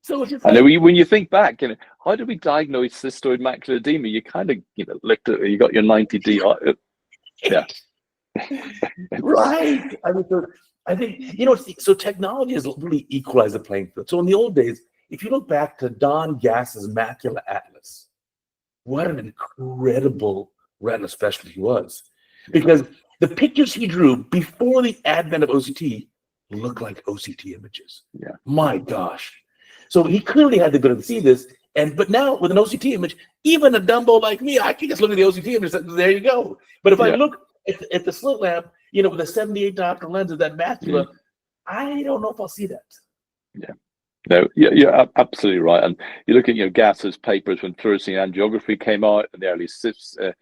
So it's just I know when you think back, how did we diagnose cystoid macular edema? You kind of, looked at, you got your 90D. Yeah. Right. I think, so technology has really equalized the playing field. So in the old days, if you look back to Don Gass's Macula Atlas, what an incredible retina specialist he was. Because the pictures he drew before the advent of OCT look like OCT images. Yeah. My gosh. So he clearly had the ability to see this. But now with an OCT image, even a Dumbo like me, I can just look at the OCT image. There you go. But if I look at the slit lamp, with a 78 diopter lens of that macula, I don't know if I'll see that. Yeah. No, you're absolutely right. And you look at Gass's papers when fluorescein angiography came out in the early 70s.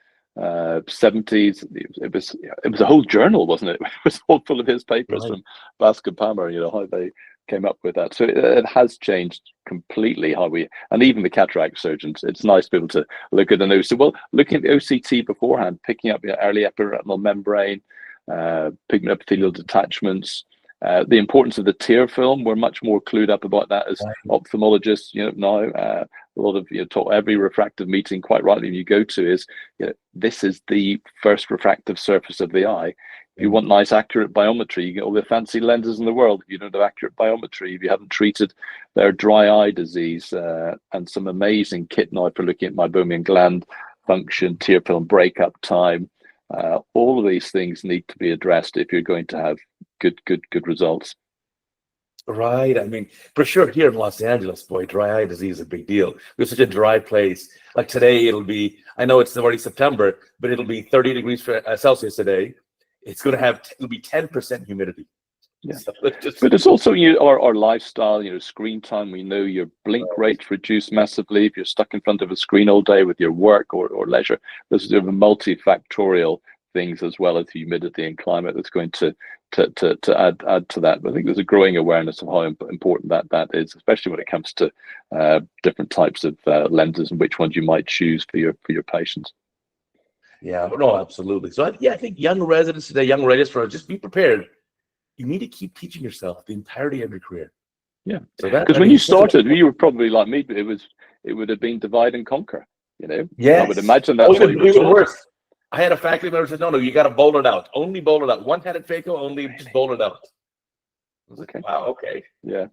It was a whole journal, wasn't it? It was all full of his papers from Bascom Palmer. How they came up with that. So it has changed completely and even the cataract surgeons. It's nice to be able to look at an OCT. Well, looking at the OCT beforehand, picking up early epiretinal membrane, pigment epithelial detachments. The importance of the tear film, we're much more clued up about that as ophthalmologists. Now a lot of every refractive meeting, quite rightly, you go to is this is the first refractive surface of the eye. If you want nice accurate biometry, you get all the fancy lenses in the world. If you don't have accurate biometry, if you haven't treated their dry eye disease, and some amazing kit now for looking at meibomian gland function, tear film breakup time. All of these things need to be addressed if you're going to have good results. Right. I mean, for sure, here in Los Angeles, boy, dry eye disease is a big deal. We're such a dry place. Like today, I know it's already September, but it'll be 30 degrees Celsius today. It'll be 10% humidity. Yeah. So but it's also our lifestyle, screen time. We know your blink rates reduce massively if you're stuck in front of a screen all day with your work or leisure. There's sort of multifactorial things as well as humidity and climate that's going to add to that. But I think there's a growing awareness of how important that is, especially when it comes to different types of lenses and which ones you might choose for your patients. Yeah, no, absolutely. So I think young residents today, young registrars, just be prepared. You need to keep teaching yourself the entirety of your career. Yeah, because when you started, you were probably like me. It would have been divide and conquer. Yes. I would imagine that's what you even worse. I had a faculty member who said, "No, you got to bowl it out. Only bowl it out. One-handed phaco, only just bowl it out." I was like, "Wow, okay." Yeah.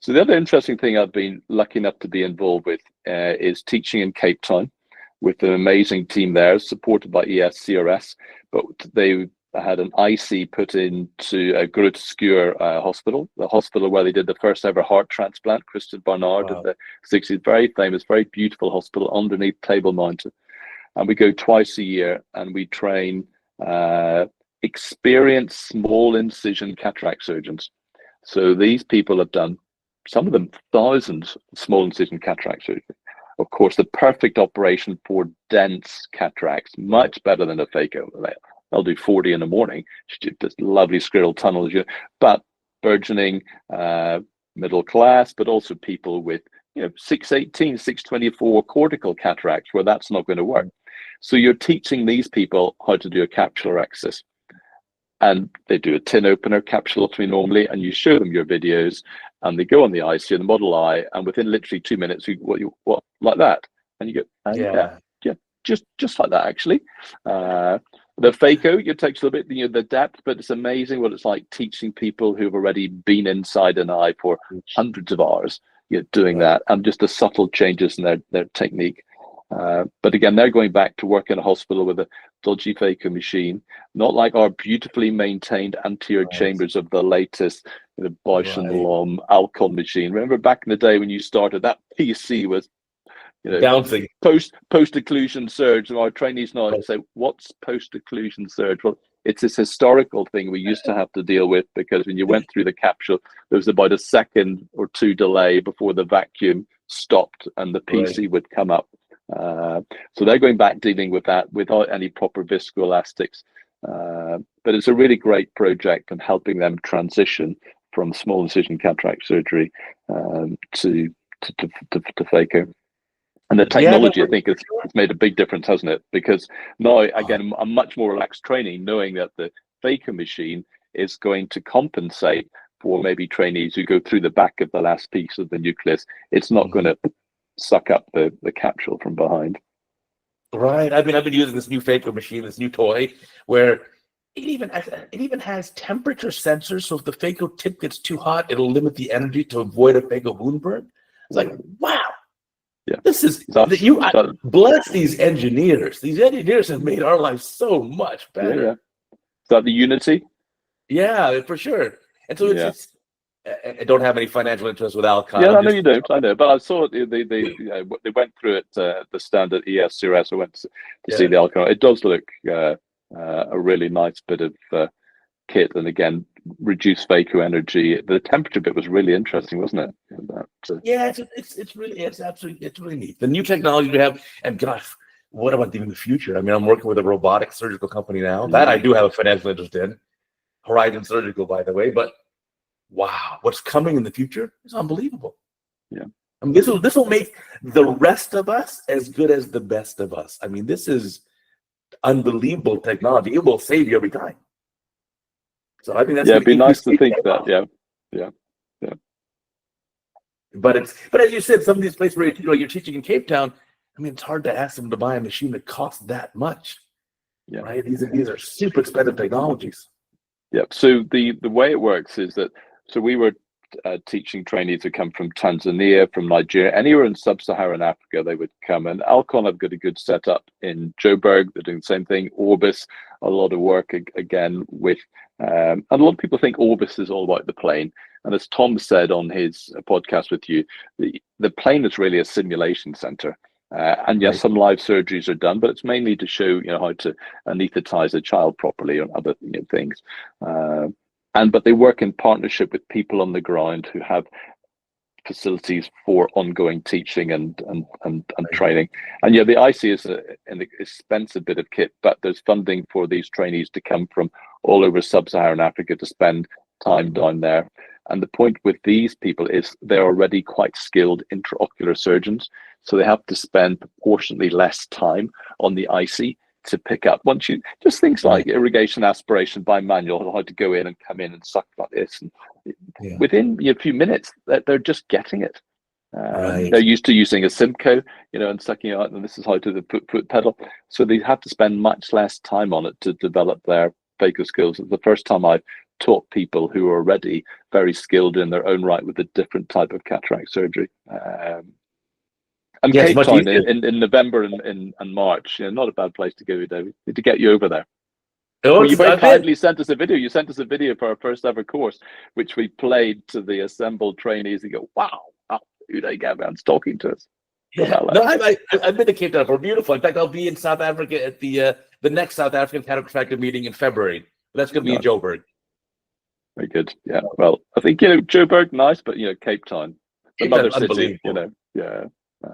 So the other interesting thing I've been lucky enough to be involved with is teaching in Cape Town with an amazing team there, supported by ESCRS. But they had an IC put into a Groote Schuur hospital, the hospital where they did the first ever heart transplant. Christian Barnard in the 60s, very famous, very beautiful hospital underneath Table Mountain. And we go twice a year and we train experienced small incision cataract surgeons. So these people have done, some of them, thousands of small incision cataract surgery. Of course, the perfect operation for dense cataracts, much better than a phaco. They'll do 40 in the morning, just lovely scleral tunnels. But burgeoning middle class, but also people with 618, 624 cortical cataracts where that's not going to work. So you're teaching these people how to do a capsular access. And they do a tin opener capsulotomy normally, and you show them your videos, and they go on the IC, the model eye, and within literally 2 minutes, what like that, and you go, just like that actually. The phaco, it takes a little bit, the depth, but it's amazing what it's like teaching people who've already been inside an eye for hundreds of hours, doing that, and just the subtle changes in their technique. But again, they're going back to work in a hospital with a dodgy phaco machine, not like our beautifully maintained anterior chambers of the latest Bosch and Lomb Alcon machine. Remember back in the day when you started, that PC was bouncing. Post-occlusion surge. And our trainees now say, what's post-occlusion surge? Well, it's this historical thing we used to have to deal with, because when you went through the capsule, there was about a second or two delay before the vacuum stopped and the PC would come up. So they're going back dealing with that without any proper viscoelastics. But it's a really great project and helping them transition from small incision cataract surgery to phaco. And the Yeah, no, technology, I think, has made a big difference, hasn't it? Because now, again, a much more relaxed training, knowing that the phaco machine is going to compensate for maybe trainees who go through the back of the last piece of the nucleus. It's not going to suck up the capsule from behind. right. I've been using this new phaco machine, this new toy, where it even has temperature sensors. So if the phaco tip gets too hot, it'll limit the energy to avoid a phaco wound burn. It's like, wow. Yeah, this is bless these engineers. These engineers have made our lives so much better. Yeah. Is that the Unity? Yeah, for sure. And so it's I don't have any financial interest with Alcon. Yeah, I know you don't. I know, but I saw it. They went through it. The standard ESCRS. I went to see the Alcon. It does look a really nice bit of kit, and again, reduced phaco energy. The temperature bit was really interesting, wasn't it? Yeah, it's really neat. The new technology we have, and gosh, what about in the future? I mean, I'm working with a robotic surgical company now that I do have a financial interest in. Horizon Surgical, by the way, but wow, what's coming in the future is unbelievable. Yeah, I mean, this will make the rest of us as good as the best of us. I mean, this is unbelievable technology. It will save you every time. So I think that's it'd be nice to think that. Yeah. But as you said, some of these places where you're teaching in Cape Town, I mean, it's hard to ask them to buy a machine that costs that much. Yeah, right. These are super expensive technologies. Yeah. So the way it works is that we were teaching trainees who come from Tanzania, from Nigeria, anywhere in sub-Saharan Africa. They would come, and Alcon have got a good setup in Joburg. They're doing the same thing. Orbis, a lot of work again with, and a lot of people think Orbis is all about the plane. And as Tom said on his podcast with you, the plane is really a simulation center. And yes, some live surgeries are done, but it's mainly to show how to anesthetize a child properly or other things. But they work in partnership with people on the ground who have facilities for ongoing teaching and training. And the IC is an expensive bit of kit, but there's funding for these trainees to come from all over sub-Saharan Africa to spend time down there. And the point with these people is they're already quite skilled intraocular surgeons, so they have to spend proportionately less time on the IC to pick up. Once you just things like irrigation aspiration by manual, how to go in and come in and suck like this, and within a few minutes they're just getting it. They're used to using a Simcoe, and sucking out, and this is how to the foot pedal. So they have to spend much less time on it to develop their phaco skills. It's the first time I've taught people who are already very skilled in their own right with a different type of cataract surgery. And Cape Town in November and March, not a bad place to go, David. Need to get you over there. Well, you very kindly sent us a video. You sent us a video for our first ever course, which we played to the assembled trainees. And go, wow, Uday Devgan's talking to us. Yeah, no, I've been to Cape Town. We're beautiful. In fact, I'll be in South Africa at the next South African Cataract meeting in February. That's going to be in Joburg. Very good. Yeah. Well, I think Joburg nice, but Cape Town, another city. Yeah.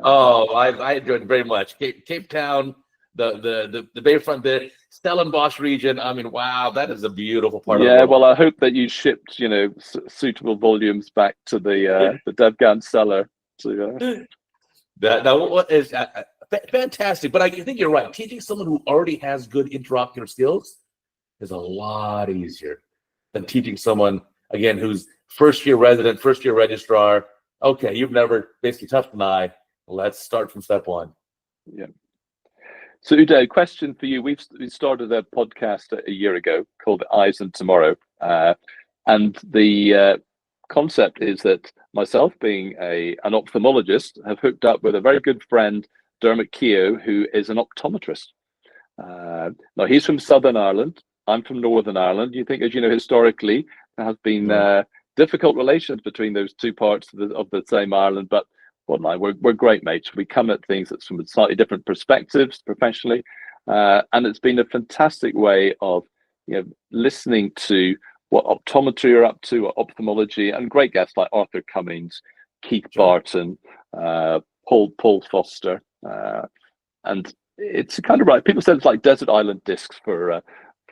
Oh, I enjoyed it very much. Cape Town, the Bayfront, the Stellenbosch region. I mean, wow, that is a beautiful part of the world. Well, I hope that you shipped suitable volumes back to the Devgan cellar. That is fantastic. But I think you're right. Teaching someone who already has good intraocular skills is a lot easier than teaching someone, again, who's first-year resident, first-year registrar. Okay, you've never basically touched an eye. Let's start from step one. Yeah. So Uday, question for you. We started a podcast a year ago called Eyes and Tomorrow. And the concept is that myself, being an ophthalmologist, have hooked up with a very good friend, Dermot Keogh, who is an optometrist. Now, he's from Southern Ireland. I'm from Northern Ireland. You think, as you know, historically, there has been difficult relations between those two parts of the same Ireland, but we're great mates. We come at things that's from slightly different perspectives professionally, and it's been a fantastic way of listening to what optometry are up to, what ophthalmology, and great guests like Arthur Cummings, Keith Barton, Paul Foster, and it's kind of right. People said it's like desert island discs for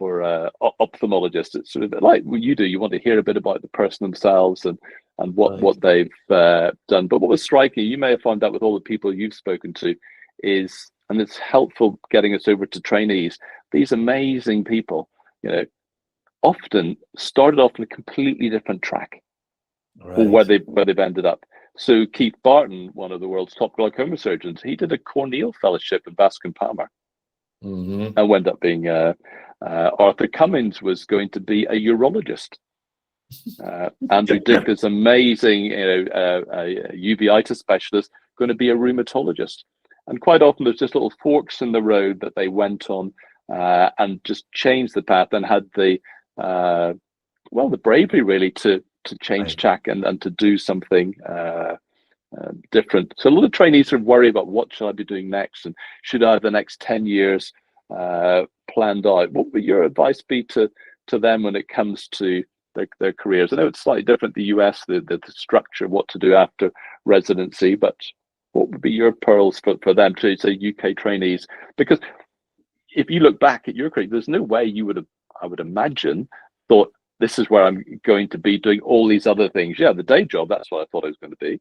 ophthalmologists. It's sort of like what you do. You want to hear a bit about the person themselves and what they've done. But what was striking, you may have found out with all the people you've spoken to, is, and it's helpful getting us over to trainees, these amazing people, often started off on a completely different track, or where they've ended up. So Keith Barton, one of the world's top glaucoma surgeons, he did a corneal fellowship in Bascom Palmer, and wound up being Arthur Cummins was going to be a urologist. Andrew Dick is amazing, a uveitis specialist, going to be a rheumatologist. And quite often there's just little forks in the road that they went on and just changed the path, and had the bravery really to change track and to do something different. So a lot of trainees sort of worry about, what should I be doing next, and should I have the next 10 years planned out? What would your advice be to them when it comes to their careers? I know it's slightly different in the US, the structure, what to do after residency, but what would be your pearls for them, to say UK trainees? Because if you look back at your career, there's no way you would have, I would imagine, thought, this is where I'm going to be doing all these other things. Yeah, the day job, that's what I thought I was going to be.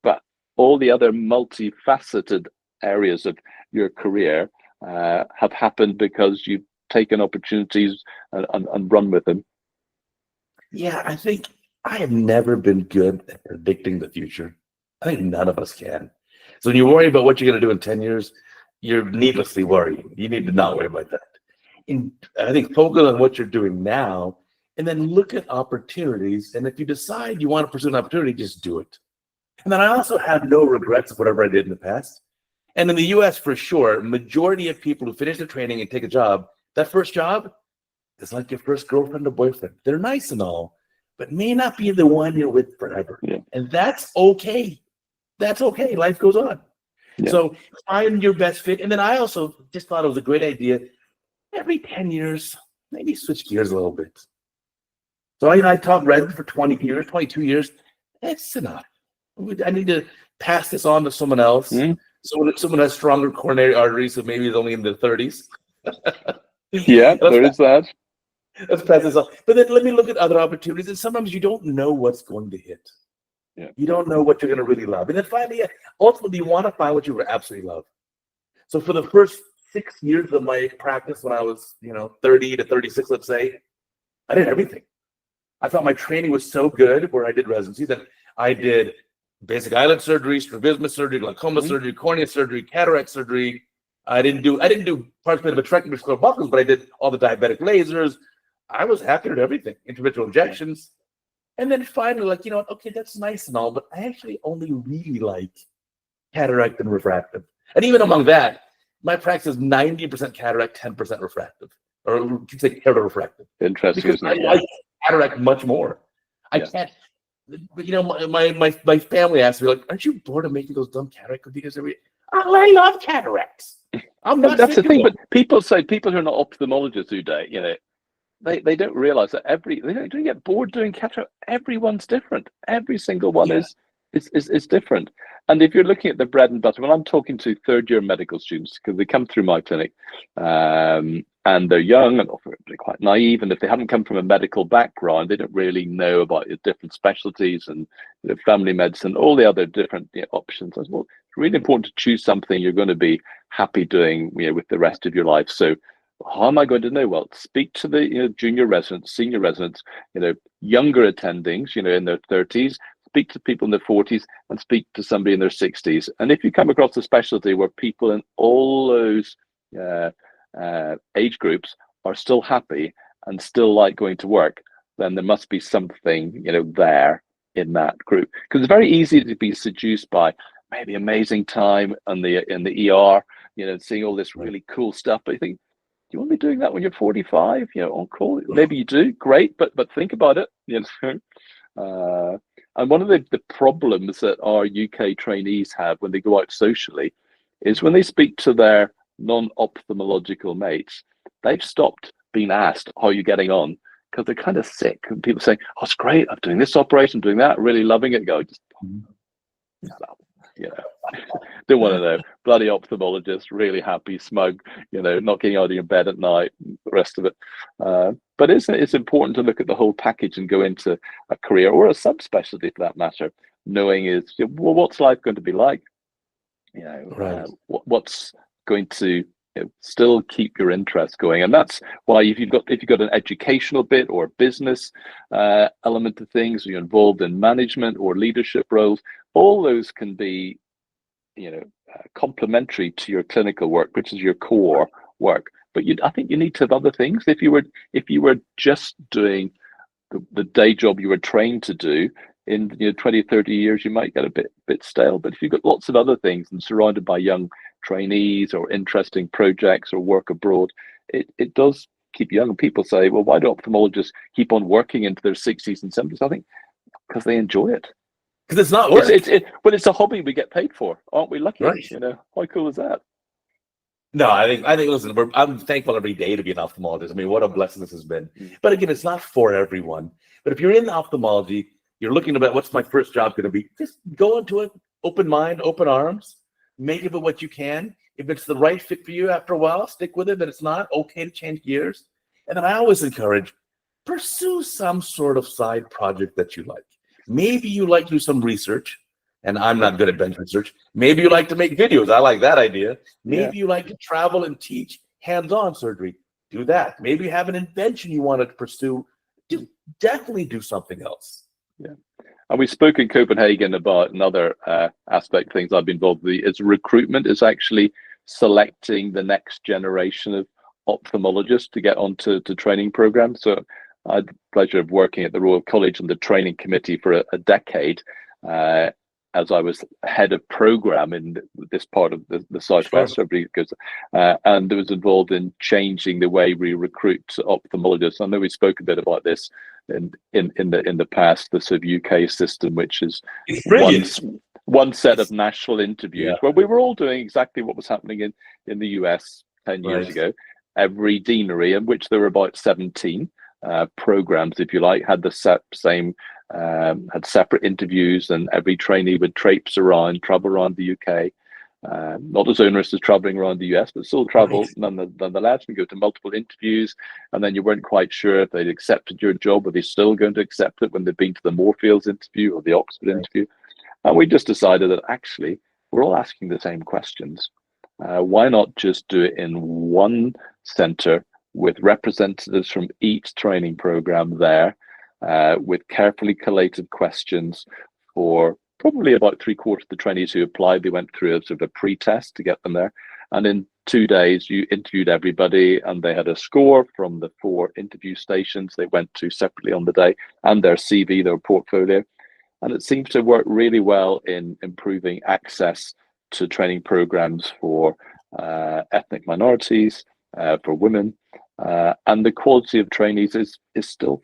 But all the other multifaceted areas of your career have happened because you've taken opportunities and run with them. Yeah, I think I have never been good at predicting the future. I think none of us can. So when you worry about what you're going to do in 10 years, you're needlessly worrying. You need to not worry about that. And I think focus on what you're doing now, and then look at opportunities. And if you decide you want to pursue an opportunity, just do it. And then I also have no regrets of whatever I did in the past. And in the US, for sure, majority of people who finish their training and take a job, that first job is like your first girlfriend or boyfriend. They're nice and all, but may not be the one you're with forever. Yeah. And that's okay. That's okay. Life goes on. Yeah. So find your best fit. And then I also just thought it was a great idea. Every 10 years, maybe switch gears a little bit. So I taught resident for 20 years, 22 years. That's enough. I need to pass this on to someone else. So someone has stronger coronary arteries, so maybe it's only in their 30s. Yeah, there is that. Let's pass this on. But then let me look at other opportunities. And sometimes you don't know what's going to hit. Yeah. You don't know what you're going to really love. And then finally, ultimately, you want to find what you absolutely love. So for the first 6 years of my practice, when I was, 30 to 36, let's say, I did everything. I thought my training was so good where I did residency that I did basic eyelid surgery, strabismus surgery, glaucoma surgery, cornea surgery, cataract surgery. I didn't do partial vitrectomy, sclerobuckles, but I did all the diabetic lasers. I was happy with everything, intravitreal injections. And then finally, okay, that's nice and all, but I actually only really like cataract and refractive. And even among that, my practice is 90% cataract, 10% refractive, or you could say keratofractive. Interesting. Because I like cataract much more. I can't. But my family asked me, like, aren't you bored of making those dumb cataract videos every? I love cataracts. That's the thing. But people who are not ophthalmologists, Uday, they don't realize that they don't get bored doing cataract. Everyone's different. Every single one is different. And if you're looking at the bread and butter, when I'm talking to third-year medical students, because they come through my clinic, and they're young and often they're quite naive, and if they haven't come from a medical background, they don't really know about the different specialties and family medicine, all the other different options. Well, it's really important to choose something you're going to be happy doing, with the rest of your life. So how am I going to know? Well, speak to the junior residents, senior residents, younger attendings, in their 30s. Speak to people in their 40s and speak to somebody in their 60s. And if you come across a specialty where people in all those age groups are still happy and still like going to work, then there must be something there in that group. Because it's very easy to be seduced by maybe amazing time in the ER, seeing all this really cool stuff. But you think, do you want to be doing that when you're 45? On call? Maybe you do. Great, but think about it. And one of the problems that our UK trainees have when they go out socially is when they speak to their non-ophthalmological mates, they've stopped being asked, how are you getting on? Because they're kind of sick. And people say, oh, it's great, I'm doing this operation, doing that, really loving it. Go, just You know, don't want to know. Bloody ophthalmologist, really happy, smug, you know, not getting out of your bed at night, the rest of it. But it's important to look at the whole package and go into a career or a subspecialty for that matter, knowing is, well, what's life going to be like? You know, Right. what's going to still keep your interest going, and that's why if you've got an educational bit or a business element to things, you're involved in management or leadership roles, all those can be, you know, complementary to your clinical work, which is your core work. But I think you need to have other things. If you were just doing the day job you were trained to do, in 20, 30 years, you might get a bit stale. But if you've got lots of other things and surrounded by young trainees or interesting projects or work abroad, it does keep you young. People say, well, why do ophthalmologists keep on working into their 60s and 70s? I think because they enjoy it. Because it's not work. But it's a hobby we get paid for. Aren't we lucky? Right. You know, how cool is that? No, I think listen, I'm thankful every day to be an ophthalmologist. I mean, what a blessing this has been. But again, it's not for everyone. But if you're in ophthalmology, you're looking about what's my first job going to be, just go into it, open mind, open arms, make of it what you can. If it's the right fit for you after a while, stick with it. But it's not, okay to change gears. And then I always encourage, pursue some sort of side project that you like. Maybe you like to do some research, and I'm not good at bench research. Maybe you like to make videos. I like that idea. Maybe you like to travel and teach hands-on surgery. Do that. Maybe you have an invention you wanted to pursue. Definitely do something else. Yeah. And we spoke in Copenhagen about another aspect of things I've been involved with is recruitment, is actually selecting the next generation of ophthalmologists to get onto training programs. So I had the pleasure of working at the Royal College on the training committee for a decade, as I was head of program in this part of the Southwest, Sure. and I was involved in changing the way we recruit ophthalmologists. I know we spoke a bit about this in the past, the sort of UK system, which is one set of national interviews where we were all doing exactly what was happening in the US 10 years ago. Every deanery, in which there were about 17 programs, if you like, had the same had separate interviews, and every trainee would travel around the UK. Not as onerous as traveling around the US, but still travel nonetheless. We go to multiple interviews, and then you weren't quite sure if they'd accepted your job. Were they still going to accept it when they'd been to the Moorfields interview or the Oxford interview? And we just decided that actually we're all asking the same questions. Why not just do it in one centre with representatives from each training program there, with carefully collated questions for probably about 3/4 of the trainees who applied. They went through a sort of a pre-test to get them there. And in 2 days, you interviewed everybody, and they had a score from the 4 interview stations they went to separately on the day, and their CV, their portfolio. And it seems to work really well in improving access to training programs for ethnic minorities, for women. And the quality of trainees is still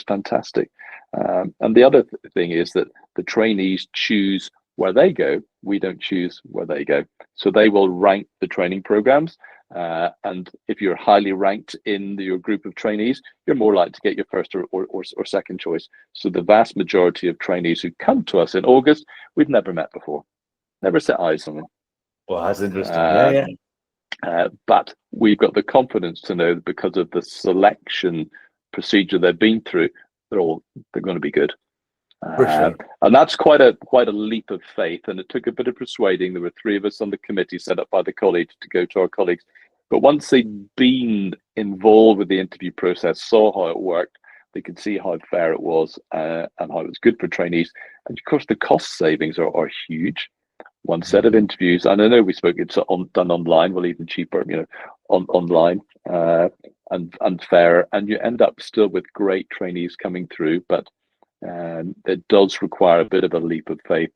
fantastic. And the other thing is that the trainees choose where they go. We don't choose where they go. So they will rank the training programs. And if you're highly ranked in your group of trainees, you're more likely to get your first or second choice. So the vast majority of trainees who come to us in August, we've never met before, never set eyes on them. Well, that's interesting. But we've got the confidence to know that because of the selection procedure they've been through, they're going to be good. For sure. And that's quite a leap of faith. And it took a bit of persuading. There were 3 of us on the committee set up by the college to go to our colleagues. But once they'd been involved with the interview process, saw how it worked, they could see how fair it was, and how it was good for trainees. And of course, the cost savings are huge. One set of interviews, and I know we spoke, it's done online, well, even cheaper, online, and fairer, and you end up still with great trainees coming through. But it does require a bit of a leap of faith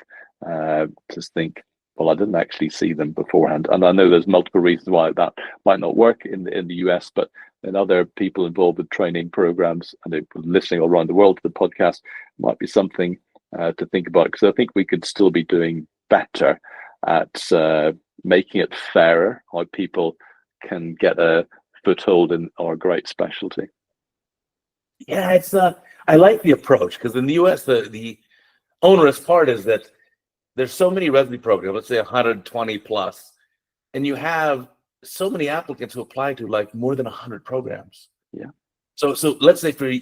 to think, well, I didn't actually see them beforehand. And I know there's multiple reasons why that might not work in the US, but in other people involved with training programs and they're listening all around the world to the podcast, might be something to think about, because I think we could still be doing better at making it fairer, how people can get a foothold in our great specialty. Yeah, it's I like the approach, because in the US, the onerous part is that there's so many residency programs, let's say 120 plus, and you have so many applicants who apply to like more than 100 programs. Yeah. So let's say for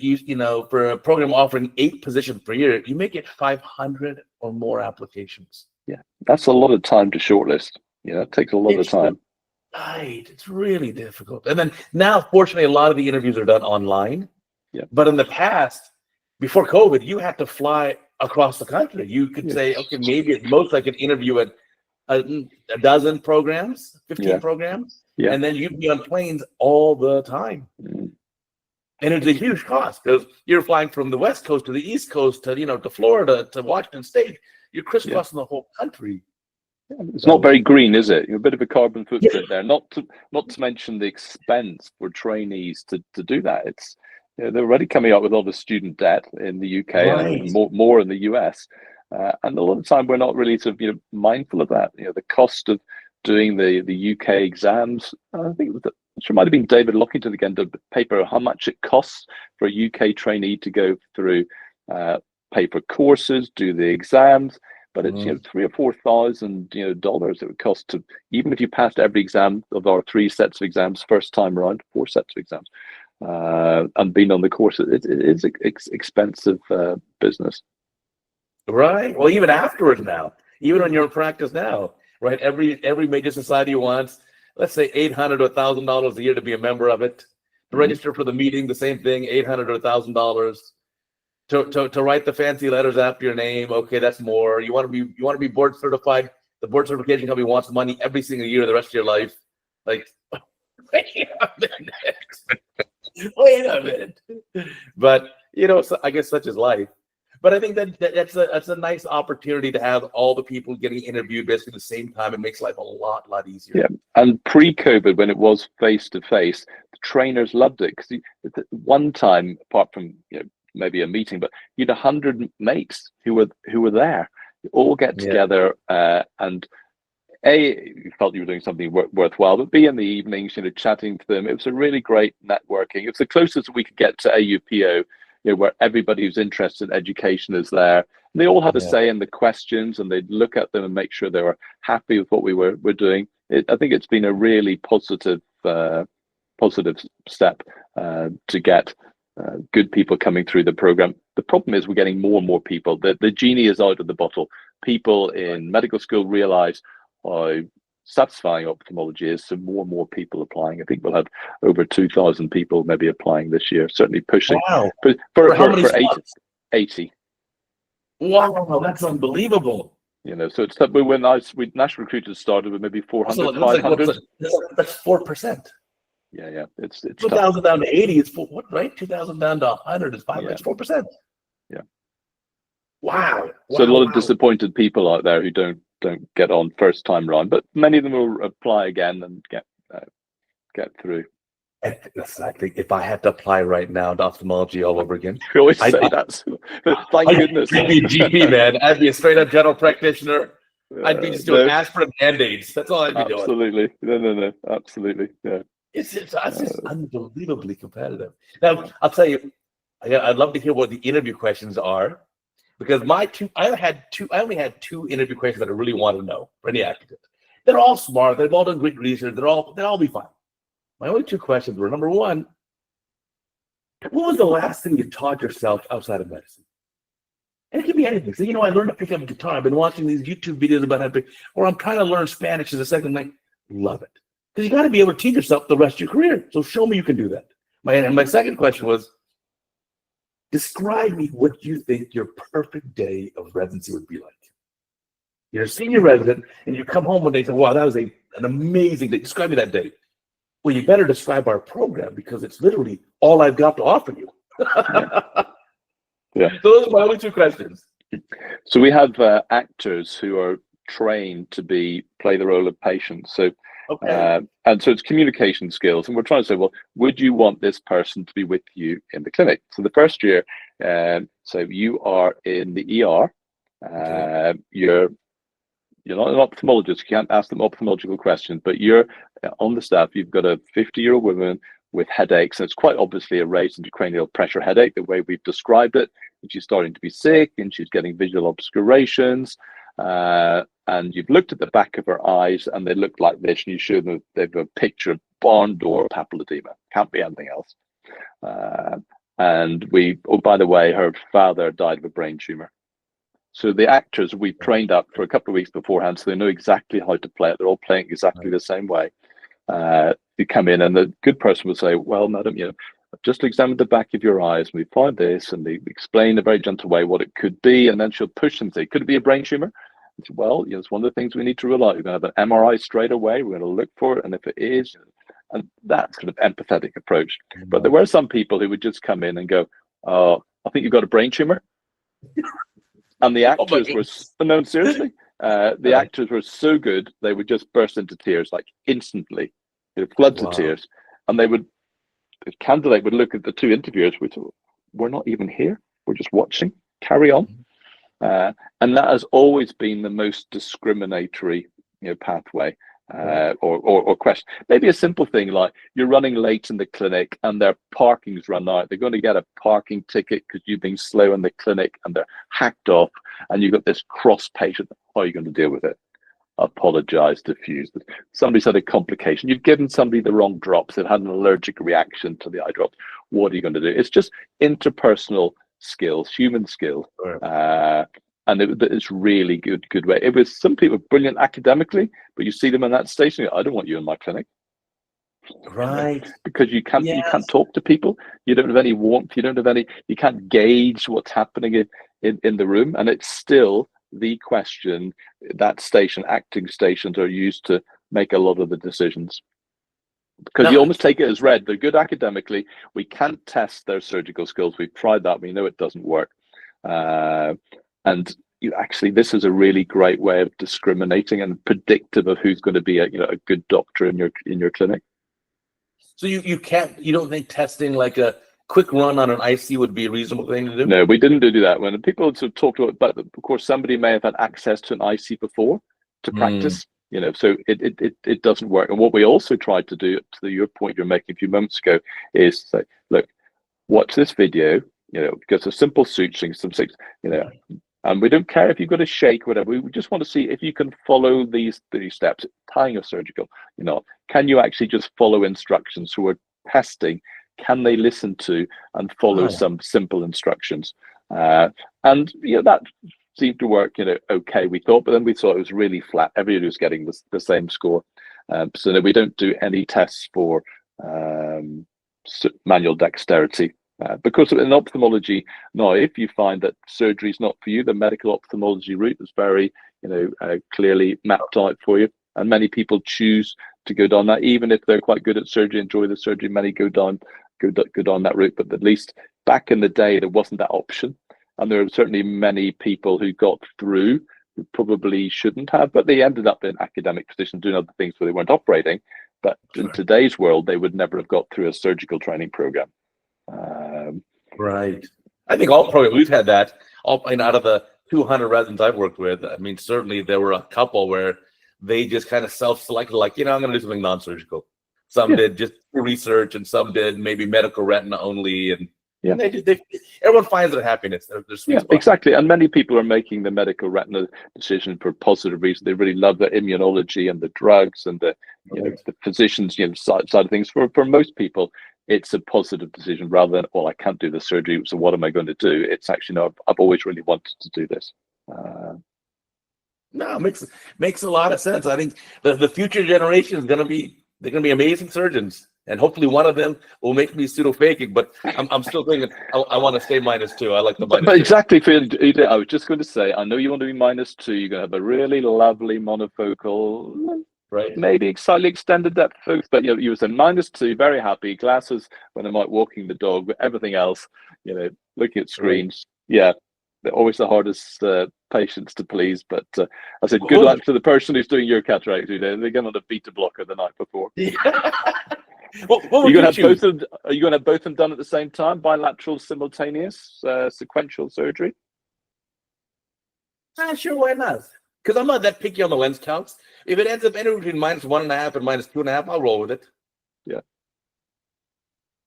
for a program offering 8 positions per year, you may get 500 or more applications. Yeah, that's a lot of time to shortlist. Yeah, it takes a lot of time. Right, it's really difficult. And then now, fortunately, a lot of the interviews are done online. Yeah. But in the past, before COVID, you had to fly across the country. You could say, okay, maybe at most I could interview at a dozen programs, 15 programs, and then you'd be on planes all the time. And it's a huge cost because you're flying from the West Coast to the East Coast to, to Florida, to Washington State. You're crisscrossing the whole country. It's not very green, is it? You're a bit of a carbon footprint there. Not to mention the expense for trainees to do that. It's they're already coming up with a lot of student debt in the UK and more in the US, and a lot of the time we're not really sort of mindful of that. The cost of doing the UK exams. I think it might have been David Lockington again, the paper how much it costs for a UK trainee to go through paper courses, do the exams. But it's $3,000 or $4,000 dollars it would cost to, even if you passed every exam of our 3 sets of exams first time around, 4 sets of exams, and being on the course, it is expensive business. Right. Well, even afterwards now, even when you're in practice now, right? Every major society wants, let's say, $800 or $1,000 a year to be a member of it. To register for the meeting, the same thing, $800 or $1,000. To write the fancy letters after your name, okay, that's more. You want to be board certified. The board certification company wants money every single year the rest of your life. Like, wait a minute. Wait a minute. But so I guess such is life. But I think that's a nice opportunity to have all the people getting interviewed basically at the same time. It makes life a lot easier. Yeah, and pre-COVID, when it was face to face, the trainers loved it because one time, apart from maybe a meeting, but you'd 100 mates who were there. You all get together, and A, you felt you were doing something worthwhile, but B, in the evenings, chatting to them. It was a really great networking. It's the closest we could get to AUPO, where everybody who's interested in education is there. And they all had a say in the questions, and they'd look at them and make sure they were happy with what we're doing. I think it's been a really positive step to get good people coming through the program. The problem is we're getting more and more people. The genie is out of the bottle. People in medical school realize how satisfying ophthalmology is, so more and more people applying. I think we'll have over 2,000 people maybe applying this year, certainly pushing. Wow. For how many 80. Wow, that's unbelievable. So it's that when national recruiters started with maybe 400, 500. That's 4%. Yeah, it's 2,000 down to 80 is what, right? 2,000 down to 100 is 5. It's 4%. Yeah. Wow. So a lot of disappointed people out there who don't get on first time round, but many of them will apply again and get through. I think if I had to apply right now to ophthalmology all over again, We always say that. Thank goodness. I'd be a GP, man. I'd be a straight up general practitioner. I'd be just doing aspirin band-aids. That's all I'd be doing. Absolutely. No. Absolutely. Yeah. It's just unbelievably competitive. Now, I'll tell you, I'd love to hear what the interview questions are, because I only had 2 interview questions that I really want to know for any applicant. They're all smart. They've all done great research. They'll all be fine. My only 2 questions were, number 1, what was the last thing you taught yourself outside of medicine? And it could be anything. So, I learned to pick up a guitar. I've been watching these YouTube videos about how to pick, or I'm trying to learn Spanish as a second language. Love it. Because you got to be able to teach yourself the rest of your career. So show me you can do that. My second question was, describe me what you think your perfect day of residency would be like. You're a senior resident, and you come home one day and say, wow, that was an amazing day. Describe me that day. Well, you better describe our program, because it's literally all I've got to offer you. Yeah. Those are my only 2 questions. So we have actors who are trained to play the role of patients. So and so it's communication skills, and we're trying to say, well, would you want this person to be with you in the clinic? So the first year, so you are in the ER, you're not an ophthalmologist, you can't ask them ophthalmological questions, but you're on the staff. You've got a 50-year-old woman with headaches, and it's quite obviously a raised intracranial pressure headache, the way we've described it. And she's starting to be sick, and she's getting visual obscurations. and you've looked at the back of her eyes and they look like this, and you show them they've a picture of barn door papilledema. Can't be anything else. And oh, by the way, her father died of a brain tumor. So the actors we trained up for a couple of weeks beforehand, so they know exactly how to play it. They're all playing exactly the same way. You come in, and the good person will say, "Well, madam, I've just examined the back of your eyes, and we find this," and they explain in a very gentle way what it could be, and then she'll push them and say, "Could it be a brain tumor?" And say, "Well, it's one of the things we need to rule out. We're going to have an MRI straight away. We're going to look for it, and if it is," and that sort of empathetic approach. But there were some people who would just come in and go, "Oh, I think you've got a brain tumor." And the actors were, no, seriously, the actors were so good, they would just burst into tears, like instantly, floods of tears. And the candidate would look at the two interviewers, which we're not even here, we're just watching, carry on. And that has always been the most discriminatory pathway. Or question. Maybe a simple thing like you're running late in the clinic and their parking's run out. They're going to get a parking ticket because you've been slow in the clinic, and they're hacked off, and you've got this cross patient. How are you going to deal with it? Apologize, diffuse. Somebody's had a complication. You've given somebody the wrong drops. They've had an allergic reaction to the eye drops. What are you going to do? It's just interpersonal skills, human skills. And it's really good way. It was some people brilliant academically, but you see them in that station. I don't want you in my clinic, right? Because you can't talk to people. You don't have any warmth. You can't gauge what's happening in the room. And it's still the question that acting stations are used to make a lot of the decisions. Because you almost take it as read. They're good academically. We can't test their surgical skills. We've tried that. We know it doesn't work. And this is a really great way of discriminating and predictive of who's going to be a good doctor in your clinic. So you don't think testing like a quick run on an IC would be a reasonable thing to do? No, we didn't do that. When people sort of talked about, but of course somebody may have had access to an IC before to practice. So it doesn't work. And what we also tried to do, to your point you're making a few moments ago, is say, look, watch this video. Because a simple suturing, and we don't care if you've got a shake, whatever. We just want to see if you can follow these steps. Tying a surgical, can you actually just follow instructions? So we're testing, can they listen to and follow some simple instructions? And that seemed to work, okay, we thought, but then we saw it was really flat. Everybody was getting the same score. So that we don't do any tests for manual dexterity. Because in ophthalmology now, if you find that surgery is not for you, the medical ophthalmology route is very clearly mapped out for you, and many people choose to go down that, even if they're quite good at surgery, enjoy the surgery. Many go down that route, but at least back in the day there wasn't that option, and there are certainly many people who got through who probably shouldn't have, but they ended up in academic positions doing other things where they weren't operating. But in today's world, they would never have got through a surgical training program. Right. I think we've had that. Out of the 200 residents I've worked with, I mean, certainly there were a couple where they just kind of self-selected, like, I'm going to do something non-surgical. Some did just research, and some did maybe medical retina only, and everyone finds their happiness. Exactly. And many people are making the medical retina decision for positive reasons. They really love the immunology and the drugs and the physicians side of things. For most people, it's a positive decision rather than, well, I can't do the surgery, so what am I going to do? It's actually, no, I've always really wanted to do this. No, it makes a lot of sense. I think the future generation is going to be amazing surgeons, and hopefully one of them will make me pseudo-faking. But I'm still thinking I want to stay -2. I like the -2. But exactly, Uday, I was just going to say, I know you want to be -2. You're going to have a really lovely monofocal, right? Maybe slightly extended depth focus, but you was a -2, very happy, glasses when I'm out walking the dog, but everything else, looking at screens. Right. Yeah, they're always the hardest patients to please. But I said, good luck to the person who's doing your cataract today. They're going on a beta blocker the night before. Are you going to have both of them done at the same time, bilateral, simultaneous, sequential surgery? Sure, why not? Because I'm not that picky on the lens counts. If it ends up anywhere between -1.5 and -2.5, I'll roll with it. Yeah.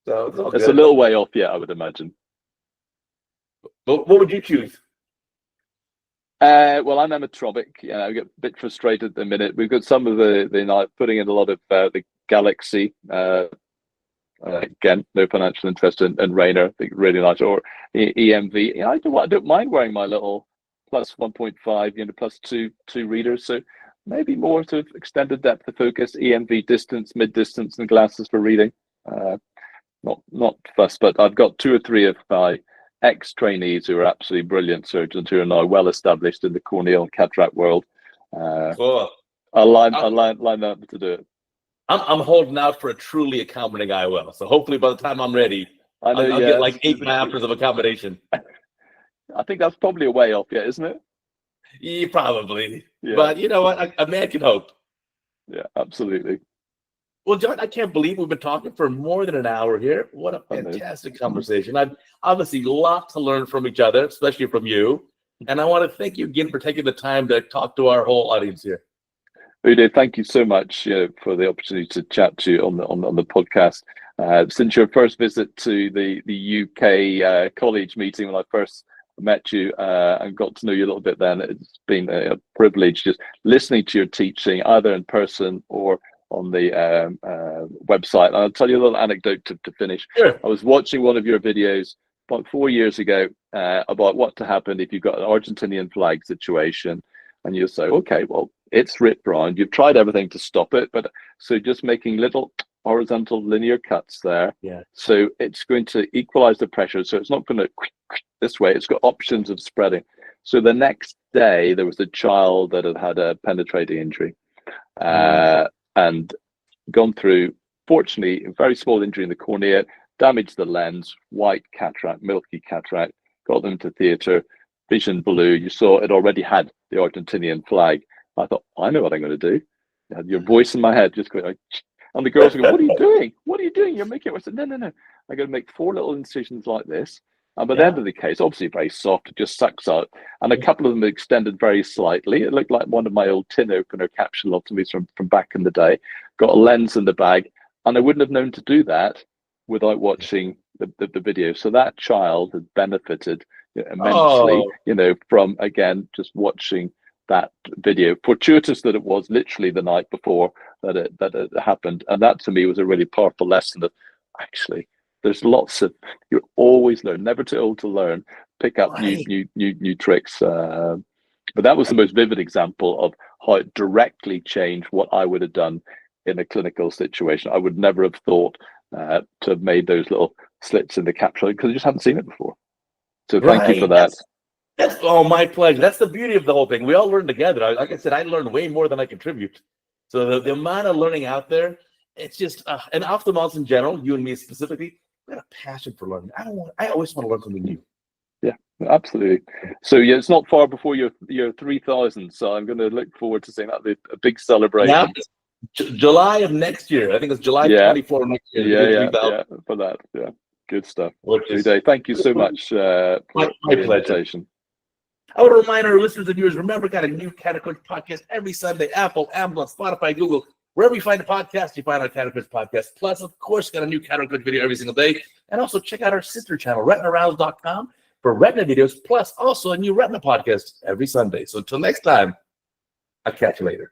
So it's a little way off, I would imagine. What would you choose? Well, I'm amatropic. I get a bit frustrated at the minute. We've got some of the putting in a lot of the Galaxy. Again, no financial interest in Rainer. I think really nice, or EMV. I don't mind wearing my little plus 1.5, plus two readers. So maybe more sort of extended depth of focus, EMV distance, mid distance, and glasses for reading. Not fussed, but I've got 2 or 3 of my ex-trainees who are absolutely brilliant surgeons who are now well established in the corneal and cataract world. Cool. I'll line them up to do it. I'm holding out for a truly accommodating IOL. So hopefully by the time I'm ready, I'll get like 8 diopters of accommodation. I think that's probably a way off yet, isn't it? Yeah, probably. Yeah. But you know what? A man can hope. Yeah, absolutely. Well, John, I can't believe we've been talking for more than an hour here. What a fantastic conversation. I've obviously a lot to learn from each other, especially from you. And I want to thank you again for taking the time to talk to our whole audience here. Uday, thank you so much for the opportunity to chat to you on the podcast. Since your first visit to the UK college meeting when I first met you and got to know you a little bit then, it's been a privilege just listening to your teaching either in person or on the website. And I'll tell you a little anecdote to finish. Sure. I was watching one of your videos about 4 years ago about what to happen if you've got an Argentinian flag situation, and you say, okay, well, it's ripped round. You've tried everything to stop it, but so just making little horizontal linear cuts there. Yeah. So it's going to equalize the pressure. So it's not going to this way. It's got options of spreading. So the next day there was a child that had a penetrating injury and gone through, fortunately, a very small injury in the cornea, damaged the lens, white cataract, milky cataract, got them to theatre, vision blue. You saw it already had the Argentinian flag. I thought, I know what I'm going to do. You had your voice in my head just going like, and the girls go, what are you doing? What are you doing? You're making it. I said, no. I got to make 4 little incisions like this. And by the end of the case, obviously very soft, it just sucks out. And a couple of them extended very slightly. It looked like one of my old tin opener capsulotomies from back in the day. Got a lens in the bag. And I wouldn't have known to do that without watching the video. So that child has benefited immensely, from, again, just watching that video. Fortuitous that it was literally the night before that it happened. And that to me was a really powerful lesson that actually there's lots of, you always learn, never too old to learn, pick up new tricks. But that was the most vivid example of how it directly changed what I would have done in a clinical situation. I would never have thought to have made those little slits in the capsule because I just hadn't seen it before. So thank you for that. That's my pleasure. That's the beauty of the whole thing. We all learn together. Like I said, I learned way more than I contribute. So the amount of learning out there, it's just, and ophthalmologists in general, you and me specifically, we got a passion for learning. I always want to learn something new. Yeah, absolutely. So yeah, it's not far before your 3,000. So I'm going to look forward to seeing that, a big celebration. Yeah. July of next year. I think it's July 24 next year. Yeah, for that. Yeah, good stuff. Uday, thank you so much for my the invitation. I would remind our listeners and viewers, remember, got a new CataractCoach podcast every Sunday. Apple, Amazon, Spotify, Google. Wherever you find a podcast, you find our CataractCoach podcast. Plus, of course, got a new CataractCoach video every single day. And also check out our sister channel, retinarouse.com, for retina videos, plus also a new retina podcast every Sunday. So until next time, I'll catch you later.